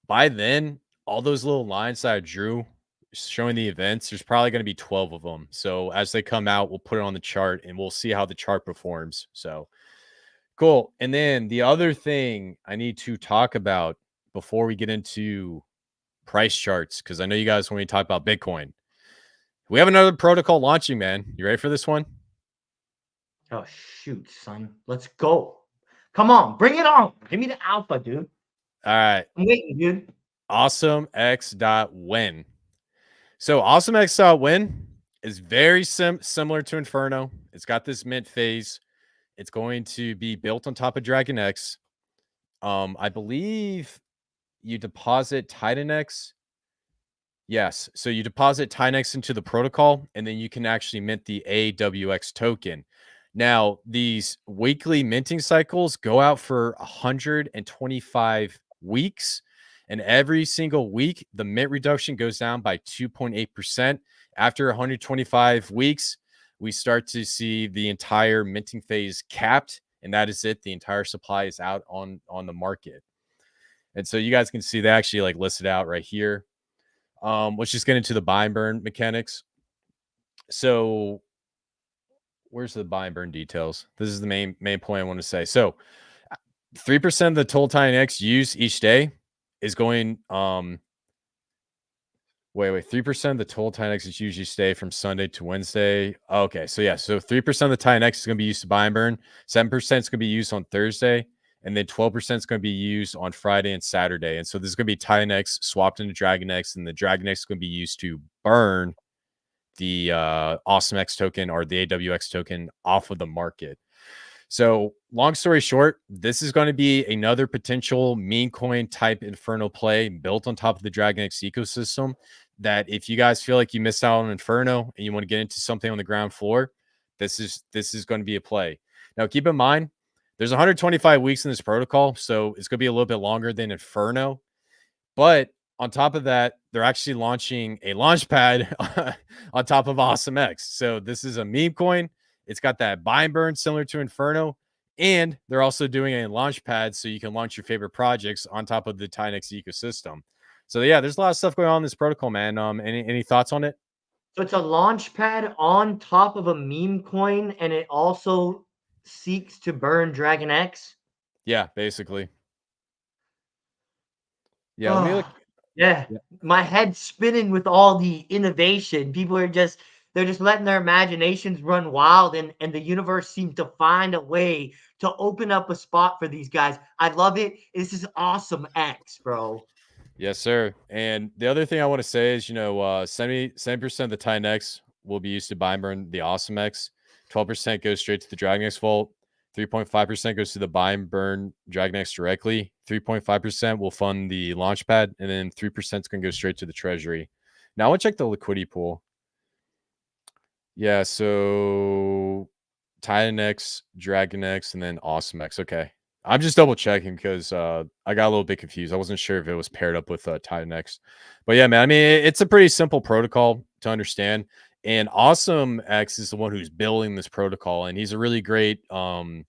by then all those little lines that I drew showing the events, there's probably going to be 12 of them. So as they come out, we'll put it on the chart and we'll see how the chart performs. So cool. And then the other thing I need to talk about before we get into price charts, because I know you guys want me to talk about Bitcoin. We have another protocol launching, man. You ready for this one? Oh shoot, son. Let's go. Come on, bring it on. Give me the alpha, dude. All right. I'm waiting, dude. AwesomeX.win. So AwesomeX.win is very similar to Inferno. It's got this mint phase. It's going to be built on top of Dragon X. I believe you deposit TitanX. Yes. So you deposit TitanX into the protocol, and then you can actually mint the AWX token. Now, these weekly minting cycles go out for 125 weeks. And every single week, the mint reduction goes down by 2.8%. After 125 weeks, we start to see the entire minting phase capped. And that is it. The entire supply is out on the market. And so you guys can see they actually like listed out right here. Let's just get into the buy and burn mechanics. So where's the buy and burn details? This is the main point I want to say. So 3% of the total TitanX used each day is going wait 3% of the total TitanX is usually stay from Sunday to Wednesday. Okay, so yeah, so 3% of the TitanX is going to be used to buy and burn, 7% is going to be used on Thursday, and then 12% is going to be used on Friday and Saturday. And so there's going to be TitanX swapped into DragonX, and the DragonX is going to be used to burn the AwesomeX token or the AWX token off of the market. So, long story short, this is going to be another potential meme coin type Inferno play built on top of the DragonX ecosystem. That if you guys feel like you missed out on Inferno and you want to get into something on the ground floor, this is going to be a play. Now, keep in mind, there's 125 weeks in this protocol, so it's going to be a little bit longer than Inferno. But on top of that, they're actually launching a launch pad on top of AwesomeX. So this is a meme coin. It's got that buy and burn similar to Inferno. And they're also doing a launch pad so you can launch your favorite projects on top of the TitanX ecosystem. So yeah, there's a lot of stuff going on in this protocol, man. Any thoughts on it? So it's a launch pad on top of a meme coin, and it also seeks to burn Dragon X. Yeah, basically. Yeah, let me look. Oh, yeah. Yeah. My head's spinning with all the innovation. People are just they're just letting their imaginations run wild, and the universe seems to find a way to open up a spot for these guys. I love it. This is awesome X, bro. Yes, sir. And the other thing I want to say is, 70% of the TitanX will be used to buy and burn the AwesomeX. 12% goes straight to the DragonX vault. 3.5% goes to the buy and burn DragonX directly. 3.5% will fund the launchpad, and then 3% is going to go straight to the treasury. Now I want to check the liquidity pool. Yeah, so TitanX, DragonX, and then AwesomeX. Okay. I'm just double checking because I got a little bit confused. I wasn't sure if it was paired up with TitanX. But yeah, man, I mean, it's a pretty simple protocol to understand. And AwesomeX is the one who's building this protocol, and he's a really great TitanX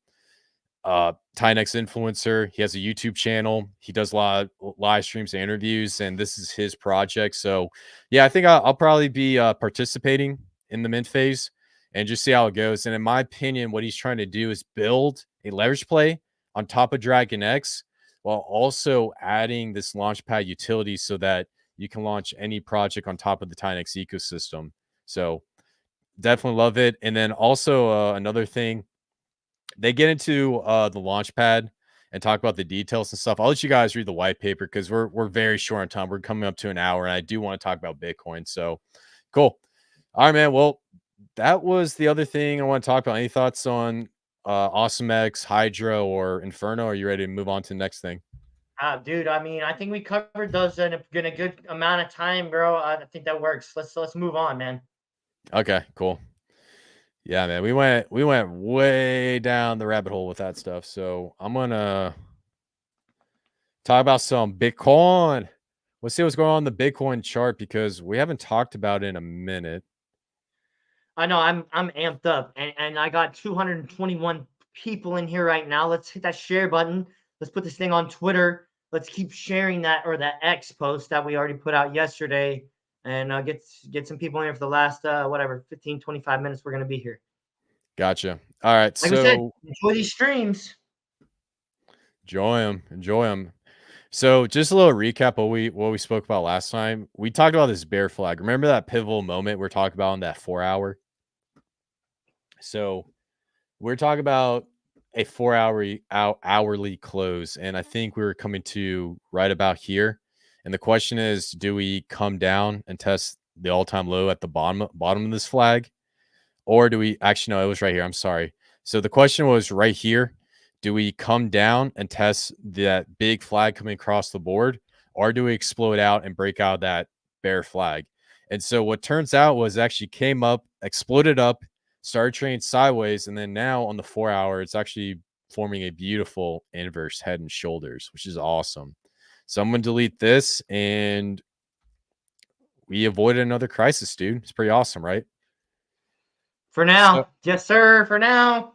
influencer. He has a YouTube channel. He does a lot of live streams and interviews, and this is his project. So yeah, I think I'll probably be participating in the mint phase and just see how it goes. And in my opinion, what he's trying to do is build a leverage play on top of Dragon X while also adding this launchpad utility so that you can launch any project on top of the TitanX ecosystem. So definitely love it. And then also another thing, they get into the launch pad and talk about the details and stuff. I'll let you guys read the white paper because we're very short on time. We're coming up to an hour, and I do want to talk about Bitcoin. So cool. All right, man. Well, that was the other thing I want to talk about. Any thoughts on AwesomeX, Hydra, or Inferno? Are you ready to move on to the next thing? Dude, I mean, I think we covered those in a good amount of time, bro. I think that works. Let's move on, man. Okay, cool. Yeah, man, we went way down the rabbit hole with that stuff. So I'm gonna talk about some Bitcoin. Let's see what's going on in the Bitcoin chart because we haven't talked about it in a minute. I know I'm amped up, and I got 221 people in here right now. Let's hit that share button. Let's put this thing on Twitter. Let's keep sharing that, or that X post that we already put out yesterday, and get some people in here for the last whatever 15 25 minutes we're gonna be here. Gotcha. All right, Like we said, so enjoy these streams. enjoy them, enjoy them. So just a little recap what we spoke about last time. We talked about this bear flag. Remember that pivotal moment we're talking about in that 4 hour? So we're talking about a 4 hourly close, and I think we were coming to right about here. And the question is, do we come down and test the all-time low at the bottom of this flag? Or do we actually no, it was right here. I'm sorry. So the question was right here. Do we come down and test that big flag coming across the board? Or do we explode out and break out that bear flag? And so what turns out was actually came up, exploded up, started trading sideways, and then now on the 4 hour, it's actually forming a beautiful inverse head and shoulders, which is awesome. So I'm gonna delete this and we avoided another crisis, dude. It's pretty awesome, right? For So now, yes, sir. For now.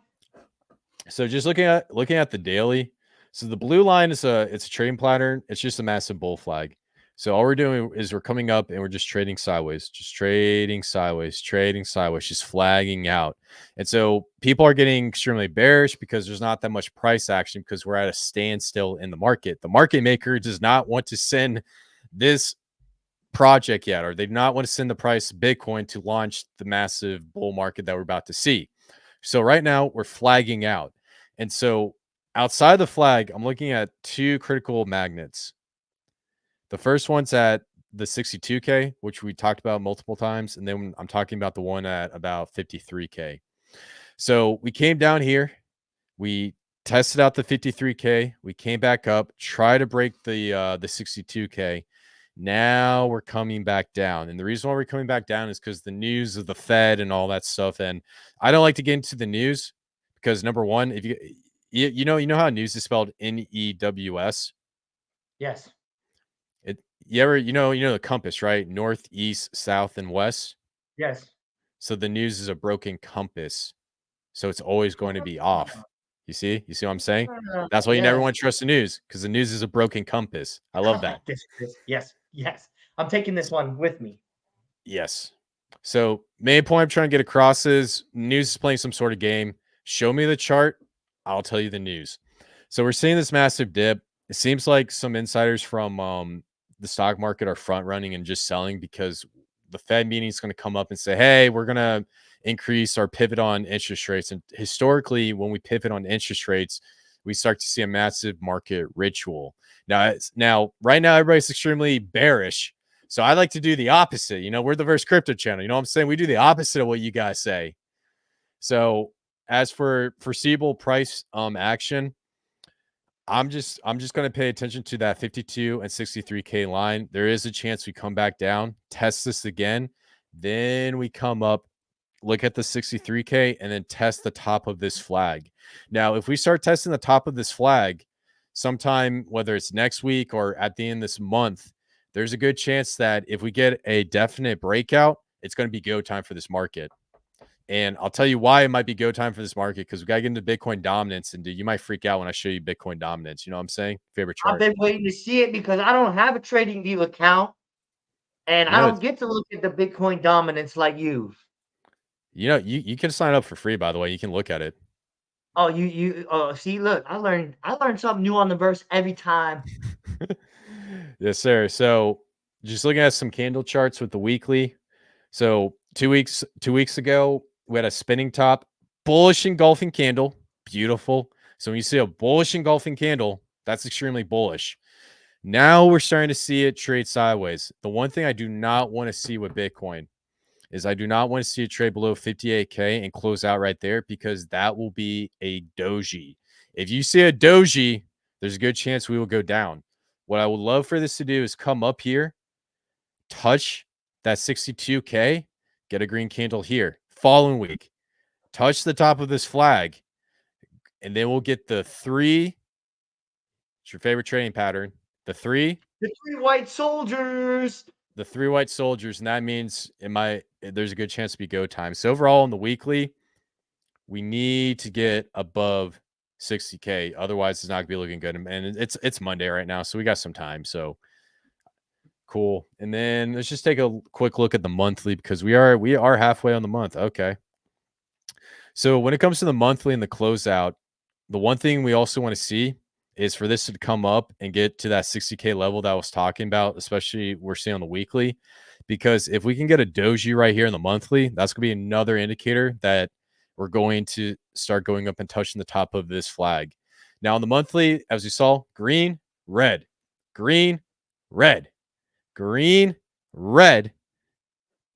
So just looking at the daily, so the blue line is it's a trading pattern. It's just a massive bull flag. So all we're doing is we're coming up and we're just trading sideways, trading sideways, just flagging out. And so people are getting extremely bearish because there's not that much price action because we're at a standstill in the market. The market maker does not want to send this project yet, or they do not want to send the price of Bitcoin to launch the massive bull market that we're about to see. So right now we're flagging out. And so outside the flag, I'm looking at two critical magnets. The first one's at the 62K, which we talked about multiple times. And then I'm talking about the one at about 53K. So we came down here, we tested out the 53K, we came back up, try to break the 62K. Now we're coming back down. And the reason why we're coming back down is because the news of the Fed and all that stuff. And I don't like to get into the news because number one, if you know how news is spelled News. Yes. It you know the compass, right? North, east, south, and west. Yes. So the news is a broken compass. So it's always going to be off. You see what I'm saying? That's why you never Yes. want to trust the news because the news is a broken compass. I I love that. like this, Chris. Yes. Yes. I'm taking this one with me. Yes. So main point I'm trying to get across is news is playing some sort of game. Show me the chart. I'll tell you the news. So we're seeing this massive dip. It seems like some insiders from the stock market are front running and just selling because the Fed meeting is going to come up and say, hey, we're going to increase our pivot on interest rates. And historically, when we pivot on interest rates, we start to see a massive market ritual. Now, right now, everybody's extremely bearish. So I like to do the opposite. We're the Verse Crypto channel. You know what I'm saying? We do the opposite of what you guys say. So as for foreseeable price action, I'm just going to pay attention to that 52 and 63K line. There is a chance we come back down, test this again, then we come up, look at the 63K, and then test the top of this flag. Now, if we start testing the top of this flag sometime, whether it's next week or at the end of this month, there's a good chance that if we get a definite breakout, it's going to be go time for this market. And I'll tell you why it might be go time for this market because we got to get into Bitcoin dominance. And dude, you might freak out when I show you Bitcoin dominance. You know what I'm saying? Favorite I've chart. been waiting to see it because I don't have a trading view account and You I know, don't it's get to look at the Bitcoin dominance like you. you can sign up for free, by the way. You can look at it. Oh, you see, look, I learned something new on the verse every time. Yes, sir. So just looking at some candle charts with the weekly. So 2 weeks ago, we had a spinning top, bullish engulfing candle. Beautiful. So when you see a bullish engulfing candle, that's extremely bullish. Now we're starting to see it trade sideways. The one thing I do not want to see with Bitcoin is I do not want to see it trade below 58K and close out right there because that will be a doji. If you see a doji, there's a good chance we will go down. What I would love for this to do is come up here, touch that 62K, get a green candle here. Following week, touch the top of this flag, and then we'll get the 3. It's your favorite trading pattern. The 3, The 3 white soldiers. the 3 white soldiers, and that means there's a good chance to be go time. So overall, in the weekly, we need to get above 60K. Otherwise, it's not gonna be looking good. And it's Monday right now, so we got some time. So cool. And then let's just take a quick look at the monthly because we are halfway on the month. Okay. So when it comes to the monthly and the closeout, the one thing we also want to see is for this to come up and get to that 60K level that I was talking about, especially we're seeing on the weekly. Because if we can get a doji right here in the monthly, that's going to be another indicator that we're going to start going up and touching the top of this flag. Now, on the monthly, as you saw, green, red, green, red, green, red.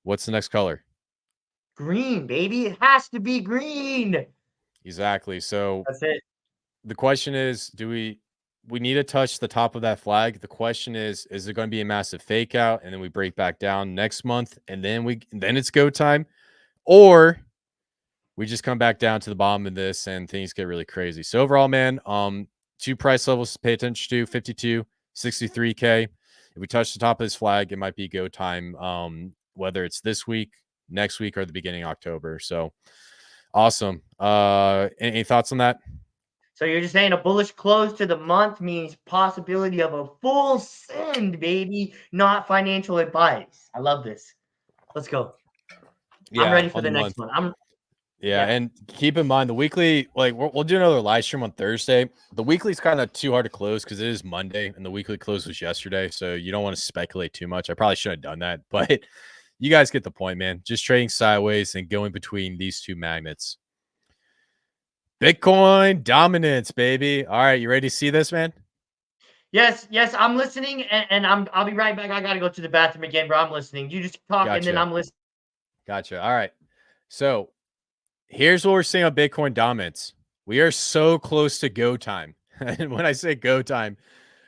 What's the next color? Green, baby. It has to be green. Exactly. So That's it. the question is, do we need to touch the top of that flag? The question is it going to be a massive fake out and then we break back down next month and then it's go time, or we just come back down to the bottom of this and things get really crazy. So overall, man, two price levels to pay attention to: 52, 63K. If we touch the top of this flag, it might be go time, whether it's this week, next week, or the beginning of October. So awesome. Any thoughts on that? So you're just saying a bullish close to the month means possibility of a full send, baby, not financial advice. I love this. Let's go. I'm Yeah, ready for on the the next month. one. Yeah, Yeah. and keep in mind the weekly, like we'll do another live stream on Thursday. The weekly's kind of too hard to close because it is Monday and the weekly close was yesterday. So you don't want to speculate too much. I probably should have done that, but you guys get the point, man. Just trading sideways and going between these two magnets. Bitcoin dominance, baby. All right, you ready to see this, man? Yes, yes, I'm listening, and I'll be right back. I gotta go to the bathroom again, bro. I'm listening. You just talk, and then Gotcha. I'm listening. Gotcha. All right. So here's what we're seeing on Bitcoin dominance. We are so close to go time. And when I say go time,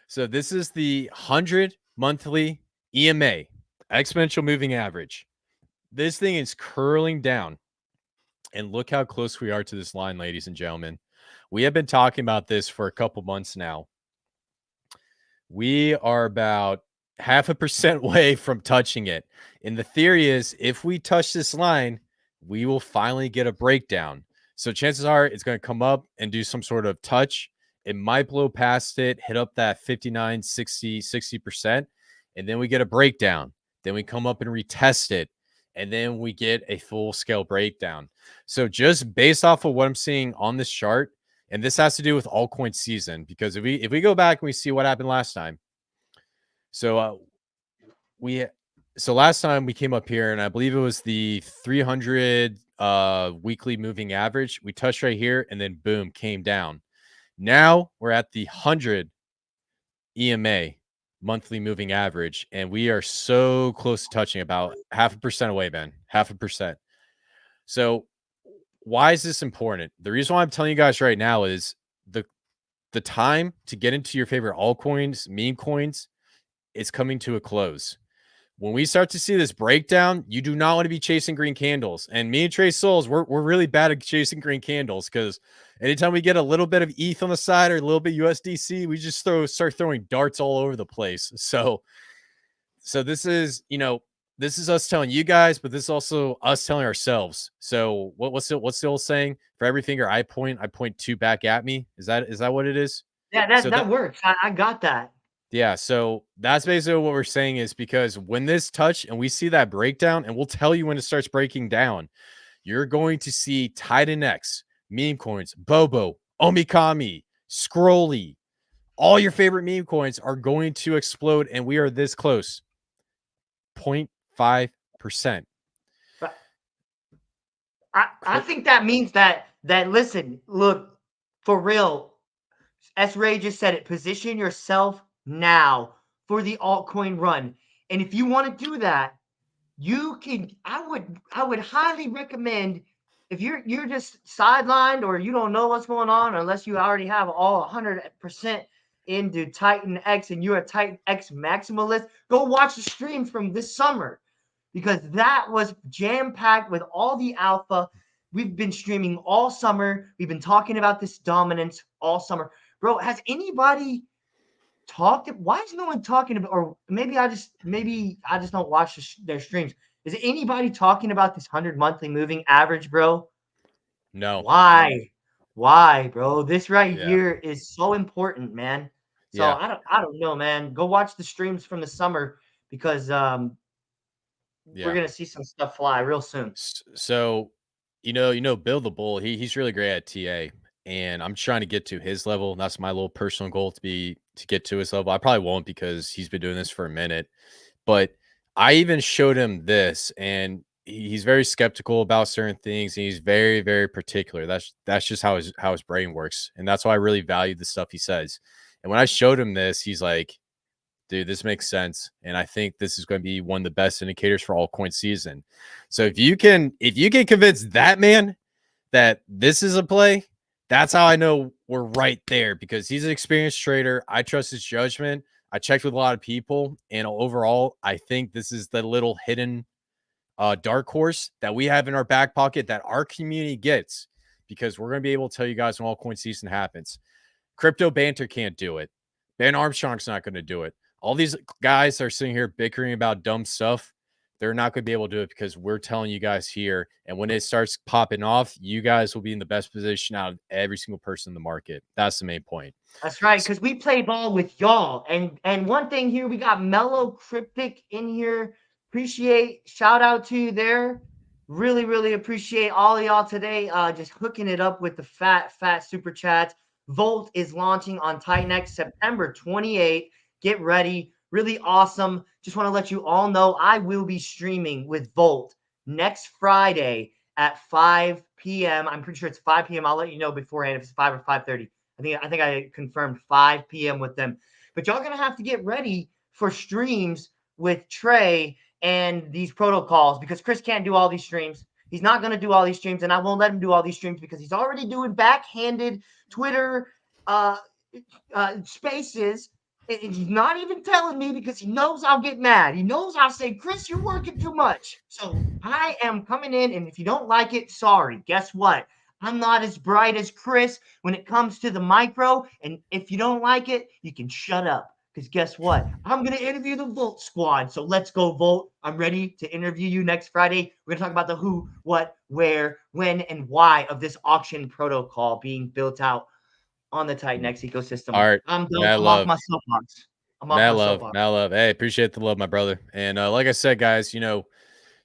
so this is the 100 monthly EMA, exponential moving average. This thing is curling down. And look how close we are to this line, ladies and gentlemen. We have been talking about this for a couple months now. We are about 0.5% away from touching it. And the theory is if we touch this line, we will finally get a breakdown. So chances are it's going to come up and do some sort of touch. It might blow past it, hit up that 59, 60, 60%. And then we get a breakdown. Then we come up and retest it. And then we get a full scale breakdown. So just based off of what I'm seeing on this chart, and this has to do with altcoin season, because if we go back and we see what happened last time. So last time we came up here and I believe it was the 300 weekly moving average. We touched right here and then boom, came down. Now we're at the 100 EMA monthly moving average and we are so close to touching, about 0.5% away, Ben. 0.5%. So why is this important? The reason why I'm telling you guys right now is the time to get into your favorite altcoins, meme coins, is coming to a close. When we start to see this breakdown, you do not want to be chasing green candles. And me and Trey Souls, we're really bad at chasing green candles because anytime we get a little bit of ETH on the side or a little bit USDC, we just start throwing darts all over the place. So this is, this is us telling you guys, but this is also us telling ourselves. So what's the old saying? For every finger I point two back at me. Is that what it is? Yeah, So that works. I got that. yeah, so that's basically what we're saying, is because when this touch and we see that breakdown, and we'll tell you when it starts breaking down, you're going to see TitanX, meme coins, Bobo, Omikami, Scrolly, all your favorite meme coins are going to explode, and we are this close. 0.5%. But I think that means that listen, look, for real, S Ray just said it. Position yourself now for the altcoin run. And if you want to do that, you can I would highly recommend, if you're just sidelined or you don't know what's going on, unless you already have all 100% into TitanX and you're a TitanX maximalist, go watch the streams from this summer because that was jam packed with all the alpha. We've been streaming all summer. We've been talking about this dominance all summer. Bro, has anybody talked? Why is no one talking about? Or maybe I just don't watch their streams. Is anybody talking about this 100 monthly moving average, bro? No. Why? Why, bro? This right Yeah. here is so important, man. So Yeah. I don't know, man. Go watch the streams from the summer because we're Yeah. gonna see some stuff fly real soon. So, Bill the Bull, he's really great at TA, and I'm trying to get to his level. That's my little personal goal to get to his level. I probably won't because he's been doing this for a minute, but I even showed him this, and he's very skeptical about certain things, and he's very, very particular. That's just how his brain works, and that's why I really value the stuff he says. And when I showed him this, he's like, dude, this makes sense. And I think this is going to be one of the best indicators for altcoin season. So if you can convince that man that this is a play, that's how I know we're right there because he's an experienced trader. I trust his judgment. I checked with a lot of people, and overall, I think this is the little hidden dark horse that we have in our back pocket that our community gets because we're going to be able to tell you guys when altcoin season happens. Crypto banter can't do it. Ben Armstrong's not going to do it. All these guys are sitting here bickering about dumb stuff. They're not going to be able to do it because we're telling you guys here. And when it starts popping off, you guys will be in the best position out of every single person in the market. That's the main point. That's right, because we play ball with y'all. And one thing here, we got Mellow Cryptic in here. Appreciate shout out to you there. Really, really appreciate all of y'all today. Just hooking it up with the fat super chats. Volt is launching on TitanX September 28th. Get ready. Really awesome. Just want to let you all know I will be streaming with Volt next Friday at 5 p.m. I'm pretty sure it's 5 p.m. I'll let you know beforehand if it's 5 or 5:30. I think I confirmed 5 p.m. with them. But y'all gonna have to get ready for streams with Trey and these protocols because Chris can't do all these streams. He's not gonna do all these streams, and I won't let him do all these streams because he's already doing backhanded Twitter uh, spaces. And he's not even telling me because he knows I'll get mad. He knows I'll say, Chris, you're working too much. So I am coming in, and if you don't like it, sorry. Guess what? I'm not as bright as Chris when it comes to the micro. And if you don't like it, you can shut up. Because guess what? I'm going to interview the Volt squad. So let's go, Volt. I'm ready to interview you next Friday. We're going to talk about the who, what, where, when, and why of this auction protocol being built out on the TitanX All ecosystem. right. I'm done. Mad I'm off love. my soapbox. I'm off Mad my love. soapbox. Mad love. Hey, appreciate the love, my brother. And like I said, guys,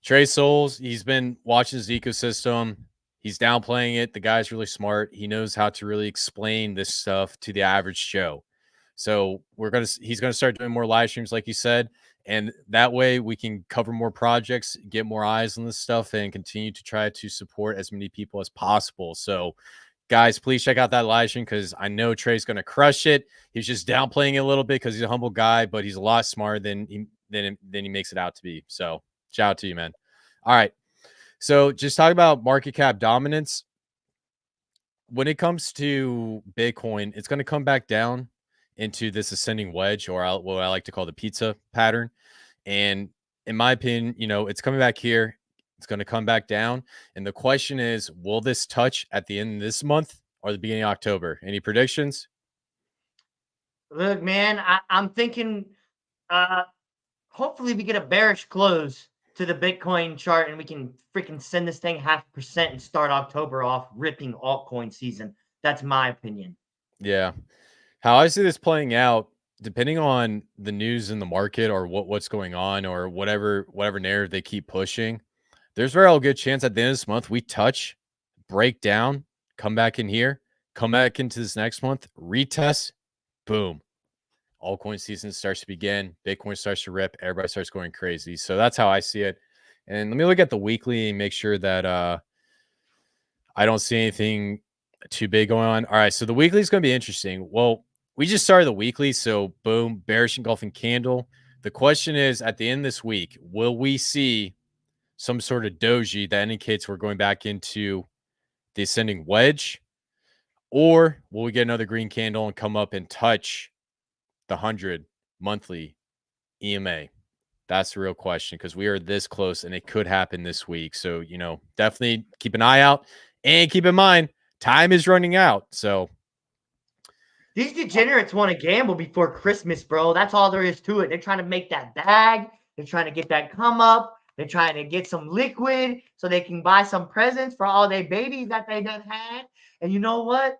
Trey Souls, he's been watching his ecosystem. He's downplaying it. The guy's really smart. He knows how to really explain this stuff to the average Joe. So he's gonna start doing more live streams, like you said, and that way we can cover more projects, get more eyes on this stuff, and continue to try to support as many people as possible. So, guys, please check out that live stream because I know Trey's gonna crush it. He's just downplaying it a little bit because he's a humble guy, but he's a lot smarter than he makes it out to be. So, shout out to you, man. All right. So just talk about market cap dominance. When it comes to Bitcoin, it's going to come back down into this ascending wedge, or what I like to call the pizza pattern. And in my opinion, it's coming back here. It's going to come back down. And the question is, will this touch at the end of this month or the beginning of October? Any predictions? Look, man, I'm thinking uh, hopefully we get a bearish close to the Bitcoin chart and we can freaking send this thing 0.5% and start October off ripping altcoin season. That's my opinion. Yeah. How I see this playing out, depending on the news in the market or what's going on or whatever narrative they keep pushing, there's very well good chance at the end of this month we touch, break down, come back in here, come back into this next month, retest, boom. Altcoin season starts to begin. Bitcoin starts to rip. Everybody starts going crazy. So that's how I see it. And let me look at the weekly and make sure that I don't see anything too big going on. All right, so the weekly is going to be interesting. Well, we just started the weekly, so boom, bearish engulfing candle. The question is, at the end of this week, will we see some sort of doji that indicates we're going back into the ascending wedge, or will we get another green candle and come up and touch the 100 monthly EMA? That's the real question, because we are this close and it could happen this week. So, definitely keep an eye out and keep in mind, time is running out. So, These degenerates want to gamble before Christmas, bro. That's all there is to it. They're trying to make that bag. They're trying to get that come up. They're trying to get some liquid so they can buy some presents for all their babies that they done had. And you know what?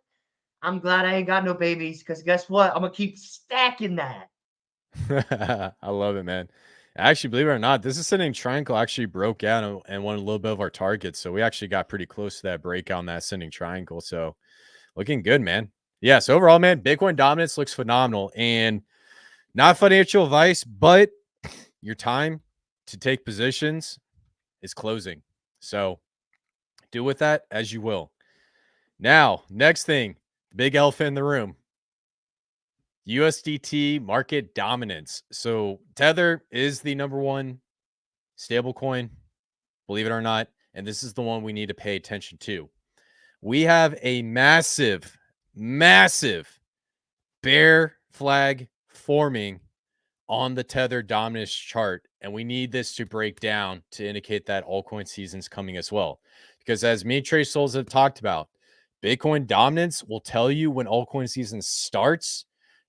I'm glad I ain't got no babies because guess what? I'm gonna keep stacking that. I love it, man. Actually, believe it or not, this ascending triangle actually broke out and won a little bit of our targets. So we actually got pretty close to that breakout on that ascending triangle. So looking good, man. Yeah. So overall, man, Bitcoin dominance looks phenomenal. And not financial advice, but your time to take positions is closing. So do with that as you will. Now, next thing, the big elephant in the room. USDT market dominance. So Tether is the number one stablecoin, believe it or not. And this is the one we need to pay attention to. We have a massive, massive bear flag forming on the Tether dominance chart. And we need this to break down to indicate that altcoin season's coming as well. Because as me and Trey Souls have talked about, Bitcoin dominance will tell you when altcoin season starts.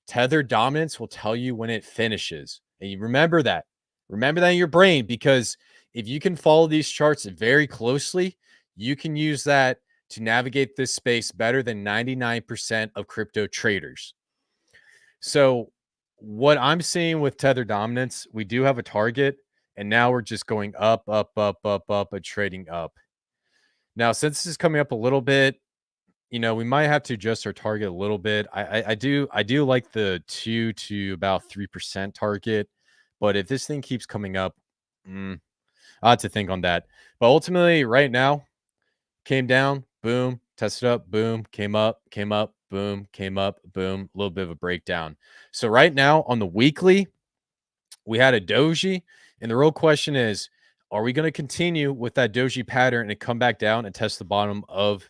Tether dominance will tell you when it finishes. And you remember that. Remember that in your brain, because if you can follow these charts very closely, you can use that to navigate this space better than 99% of crypto traders. So, what I'm seeing with Tether dominance, we do have a target, and now we're just going up, up, up, up, up, and trading up. Now, since this is coming up a little bit, we might have to adjust our target a little bit. I do like the 2 to about 3% target, but if this thing keeps coming up, I have to think on that. But ultimately, right now, came down, boom, tested up, boom, came up, boom, came up, boom, a little bit of a breakdown. So right now on the weekly, we had a doji, and the real question is, are we going to continue with that doji pattern and come back down and test the bottom of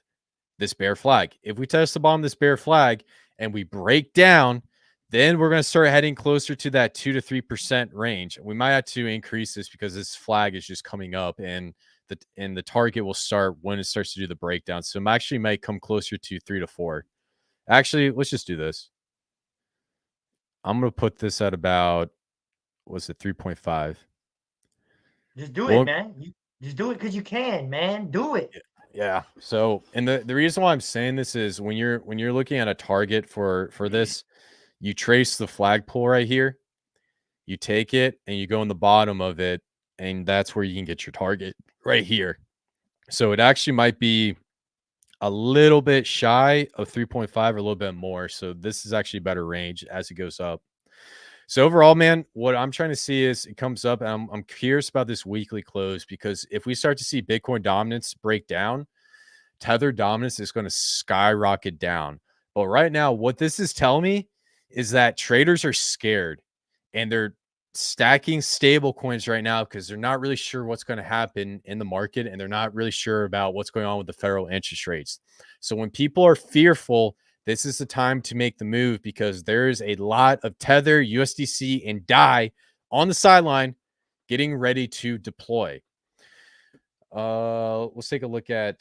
this bear flag? If we test the bottom of this bear flag and we break down, then we're going to start heading closer to that 2 to 3% range. We might have to increase this because this flag is just coming up, and the target will start when it starts to do the breakdown. So it actually might come closer to 3 to 4. Actually, let's just do this. I'm going to put this at about, what's it, 3.5. Just do it, Well, man. You just do it because you can, man. Do it. yeah. So, and the reason why I'm saying this is when you're looking at a target for this, you trace the flagpole right here, you take it and you go in the bottom of it, and that's where you can get your target right here. So it actually might be a little bit shy of 3.5 or a little bit more. So this is actually better range as it goes up. So overall, man, what I'm trying to see is it comes up, and I'm curious about this weekly close, because if we start to see Bitcoin dominance break down, Tether dominance is going to skyrocket down. But right now, what this is telling me is that traders are scared and they're stacking stable coins right now because they're not really sure what's going to happen in the market, and they're not really sure about what's going on with the federal interest rates. So when people are fearful, this is the time to make the move, because there is a lot of Tether, USDC, and DAI on the sideline getting ready to deploy. Let's take a look at.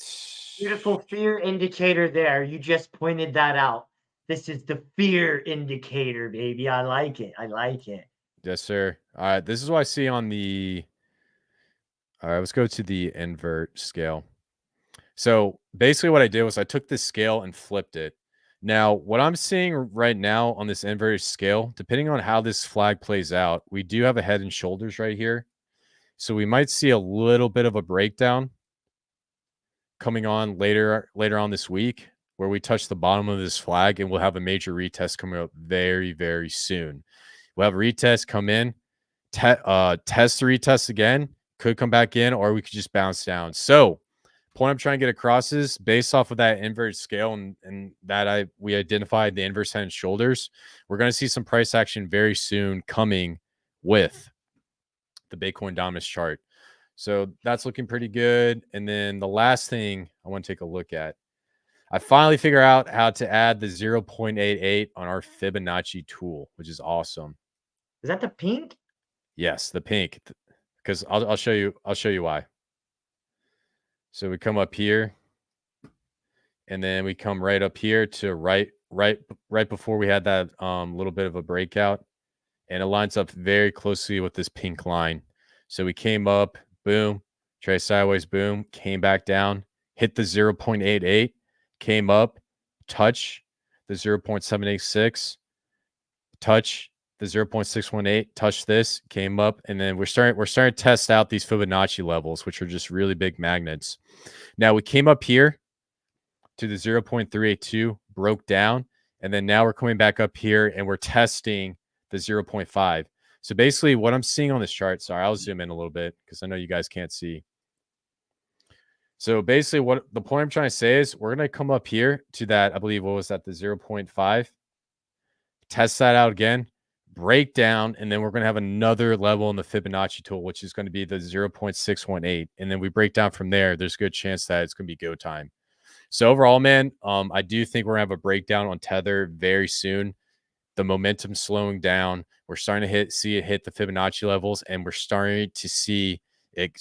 Beautiful fear indicator there. You just pointed that out. This is the fear indicator, baby. I like it. I like it. Yes, sir. All right, this is what I see on the. All right, let's go to the invert scale. So basically, what I did was I took this scale and flipped it. Now, what I'm seeing right now on this inverted scale, depending on how this flag plays out, we do have a head and shoulders right here. So we might see a little bit of a breakdown coming on later on this week, where we touch the bottom of this flag, and we'll have a major retest coming up very, very soon. We'll have a retest come in, test the retest again, could come back in, or we could just bounce down. So point I'm trying to get across is, based off of that inverted scale and that we identified the inverse head and shoulders, we're going to see some price action very soon coming with the Bitcoin dominance chart. So that's looking pretty good. And then the last thing I want to take a look at, I finally figure out how to add the 0.88 on our Fibonacci tool, which is awesome. Is that the pink? Yes, the pink, because I'll show you. I'll show you why. So we come up here, and then we come right up here to right before we had that little bit of a breakout, and it lines up very closely with this pink line. So we came up, boom, trace sideways, boom, came back down, hit the 0.88, came up, touch the 0.786, touch the 0.618, touch this, came up, and then we're starting to test out these Fibonacci levels, which are just really big magnets. Now we came up here to the 0.382, broke down, and then now we're coming back up here and we're testing the 0.5. So basically what I'm seeing on this chart, sorry, I'll zoom in a little bit because I know you guys can't see. So basically what the point I'm trying to say is we're going to come up here to that, I believe, what was that, the 0.5, test that out again, break down, and then we're going to have another level in the Fibonacci tool, which is going to be the 0.618. And then we break down from there. There's a good chance that it's going to be go time. So overall, man, I do think we're gonna have a breakdown on Tether very soon. The momentum slowing down. We're starting to see it hit the Fibonacci levels, and we're starting to see it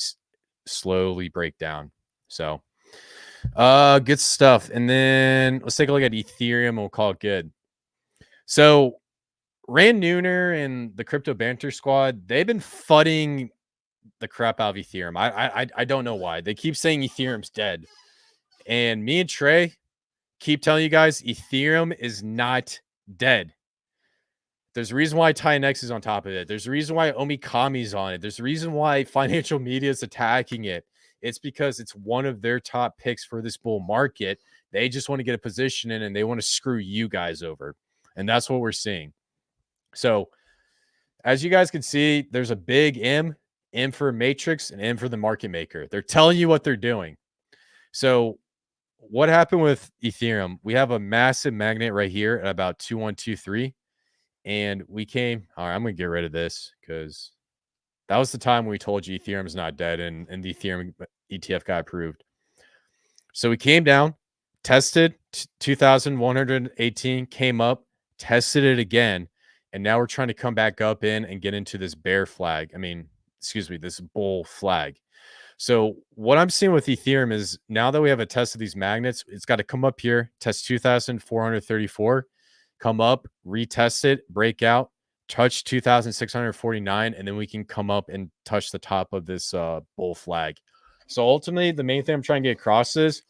slowly break down. So, good stuff. And then let's take a look at Ethereum, and we'll call it good. So, Rand Nooner and the Crypto Banter Squad, they've been fudding the crap out of Ethereum. I don't know why. They keep saying Ethereum's dead. And me and Trey keep telling you guys Ethereum is not dead. There's a reason why TitanX is on top of it. There's a reason why Omikami's on it. There's a reason why financial media is attacking it. It's because it's one of their top picks for this bull market. They just want to get a position in and they want to screw you guys over. And that's what we're seeing. So as you guys can see, there's a big M for matrix and M for the market maker. They're telling you what they're doing. So what happened with Ethereum? We have a massive magnet right here at about 2123. And we came, all right, I'm going to get rid of this because that was the time when we told you Ethereum's not dead and the Ethereum ETF got approved. So we came down, tested 2,118, came up, tested it again. And now we're trying to come back up in and get into this bear flag. This bull flag. So what I'm seeing with Ethereum is now that we have a test of these magnets, it's got to come up here, test 2,434, come up, retest it, break out, touch 2,649, and then we can come up and touch the top of this bull flag. So ultimately, the main thing I'm trying to get across is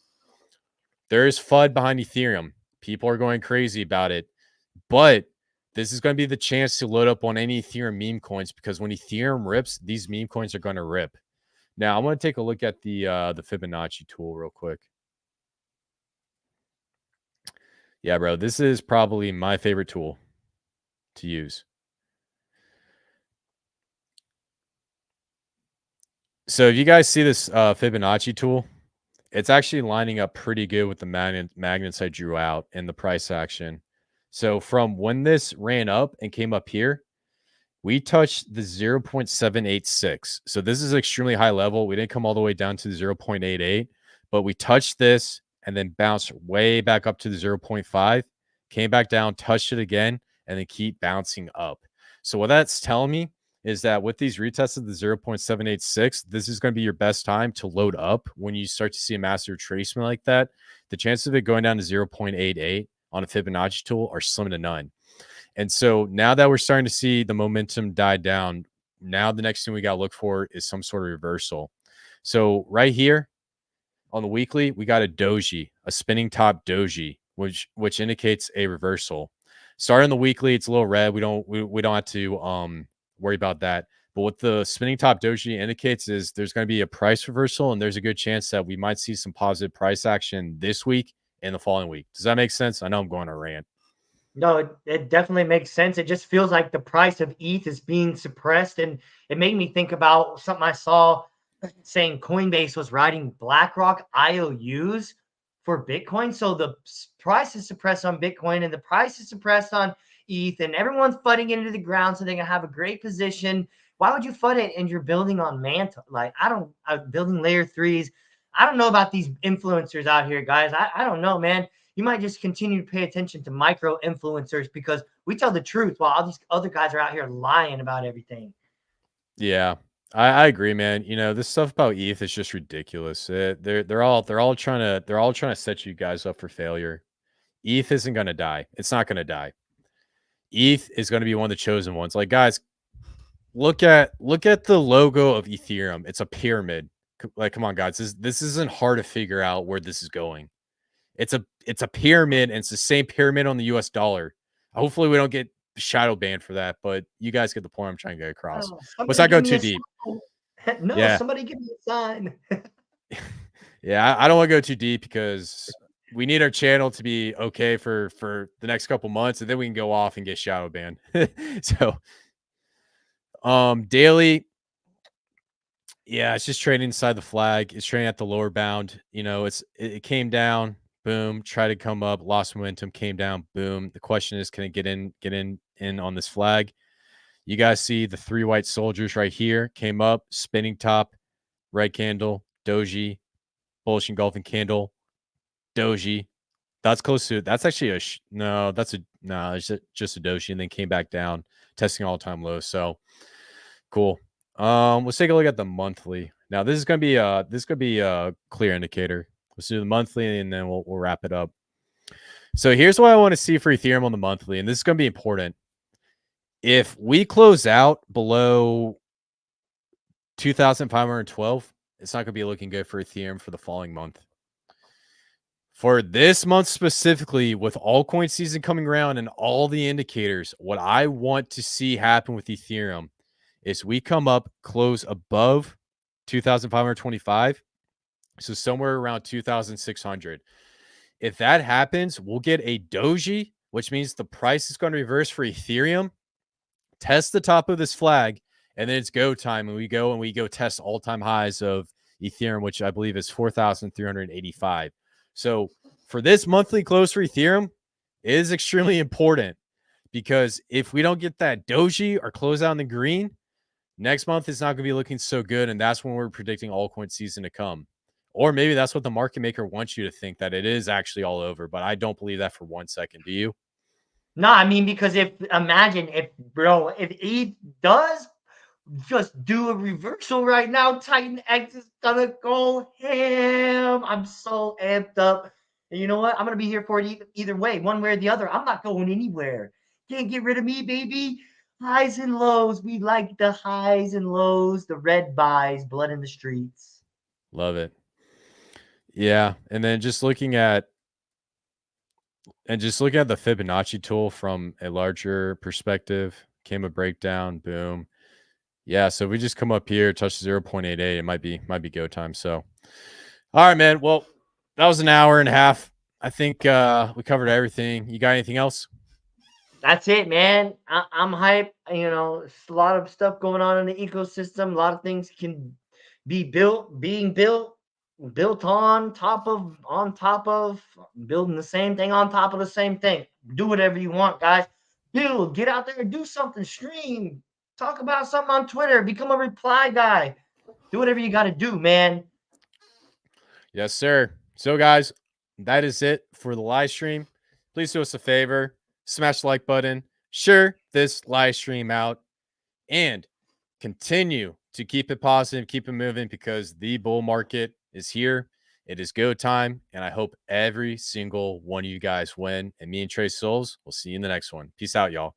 there is FUD behind Ethereum. People are going crazy about it, but this is going to be the chance to load up on any Ethereum meme coins because when Ethereum rips, these meme coins are going to rip. Now, I want to take a look at the Fibonacci tool real quick. Yeah, bro, this is probably my favorite tool to use. So if you guys see this Fibonacci tool, it's actually lining up pretty good with the magnets I drew out in the price action. So from when this ran up and came up here, we touched the 0.786. So this is extremely high level. We didn't come all the way down to the 0.88, but we touched this and then bounced way back up to the 0.5, came back down, touched it again, and then keep bouncing up. So what that's telling me is that with these retests of the 0.786, this is going to be your best time to load up when you start to see a massive retracement like that. The chances of it going down to 0.88 on a Fibonacci tool are slim to none. And so now that we're starting to see the momentum die down, now the next thing we got to look for is some sort of reversal. So right here on the weekly, we got a doji, a spinning top doji, which indicates a reversal. Starting the weekly, it's a little red. We don't have to worry about that. But what the spinning top doji indicates is there's going to be a price reversal, and there's a good chance that we might see some positive price action this week and the following week. Does that make sense? I know I'm going to rant. No, it definitely makes sense. It just feels like the price of ETH is being suppressed. And it made me think about something I saw saying Coinbase was writing BlackRock IOUs for Bitcoin. So the price is suppressed on Bitcoin and the price is suppressed on ETH, and everyone's flooding into the ground so they can have a great position. Why would you FUD it and you're building on Manta? Like, building layer threes. I don't know about these influencers out here, guys. I don't know, man. You might just continue to pay attention to micro influencers because we tell the truth while all these other guys are out here lying about everything. Yeah, I agree, man. You know, this stuff about ETH is just ridiculous. They're all trying to set you guys up for failure. ETH isn't gonna die. It's not gonna die. ETH is gonna be one of the chosen ones. Like, guys, look at the logo of Ethereum. It's a pyramid. Like, come on, guys. This isn't hard to figure out where this is going. It's a pyramid, and it's the same pyramid on the US dollar. Hopefully we don't get shadow banned for that, but you guys get the point I'm trying to get across. Oh, Let's somebody not give go me too a deep. sign. No, Yeah. somebody give me a sign. Yeah, I don't want to go too deep because we need our channel to be okay for the next couple months, and then we can go off and get shadow banned. So, daily, yeah, it's just trading inside the flag. It's trading at the lower bound. You know, it came down, boom, tried to come up, lost momentum, came down, boom. The question is, can it get in on this flag? You guys see the three white soldiers right here, came up, spinning top, red candle, doji, bullish engulfing candle, doji. That's close to, that's actually no, that's a no, it's just a doji, and then came back down, testing all-time lows. So cool. Let's take a look at the monthly. Now this is gonna be a clear indicator. Let's do the monthly, and then we'll wrap it up. So here's what I want to see for Ethereum on the monthly, and this is gonna be important. If we close out below 2,512, it's not gonna be looking good for Ethereum for the following month. For this month specifically, with altcoin season coming around and all the indicators, what I want to see happen with Ethereum is we come up close above 2,525. So somewhere around 2,600. If that happens, we'll get a doji, which means the price is going to reverse for Ethereum, test the top of this flag, and then it's go time. And we go test all-time highs of Ethereum, which I believe is 4,385. So for this monthly close for Ethereum, it is extremely important because if we don't get that doji or close out in the green, next month is not going to be looking so good. And that's when we're predicting altcoin season to come. Or maybe that's what the market maker wants you to think, that it is actually all over. But I don't believe that for 1 second. Do you? No, I mean, because if imagine if bro, if he does just do a reversal right now, TitanX is gonna go ham. I'm so amped up. And you know what? I'm gonna be here for it either way, one way or the other. I'm not going anywhere. Can't get rid of me, baby. Highs and lows. We like the highs and lows, the red buys, blood in the streets. Love it. Yeah. And just looking at the Fibonacci tool from a larger perspective, came a breakdown, boom. Yeah, so if we just come up here, touch 0.88, it might be go time. So all right, man. Well, that was an hour and a half. I think we covered everything. You got anything else? That's it, man. I'm hyped. You know, it's a lot of stuff going on in the ecosystem. A lot of things can be being built on top of, building the same thing on top of the same thing. Do whatever you want, guys. Build, get out there, do something, stream, talk about something on Twitter, become a reply guy. Do whatever you got to do, man. Yes, sir. So, guys, that is it for the live stream. Please do us a favor, smash the like button, share this live stream out, and continue to keep it positive, keep it moving, because the bull market is here. It is go time, and I hope every single one of you guys win. And me and Trey Souls will see you in the next one. Peace out, y'all.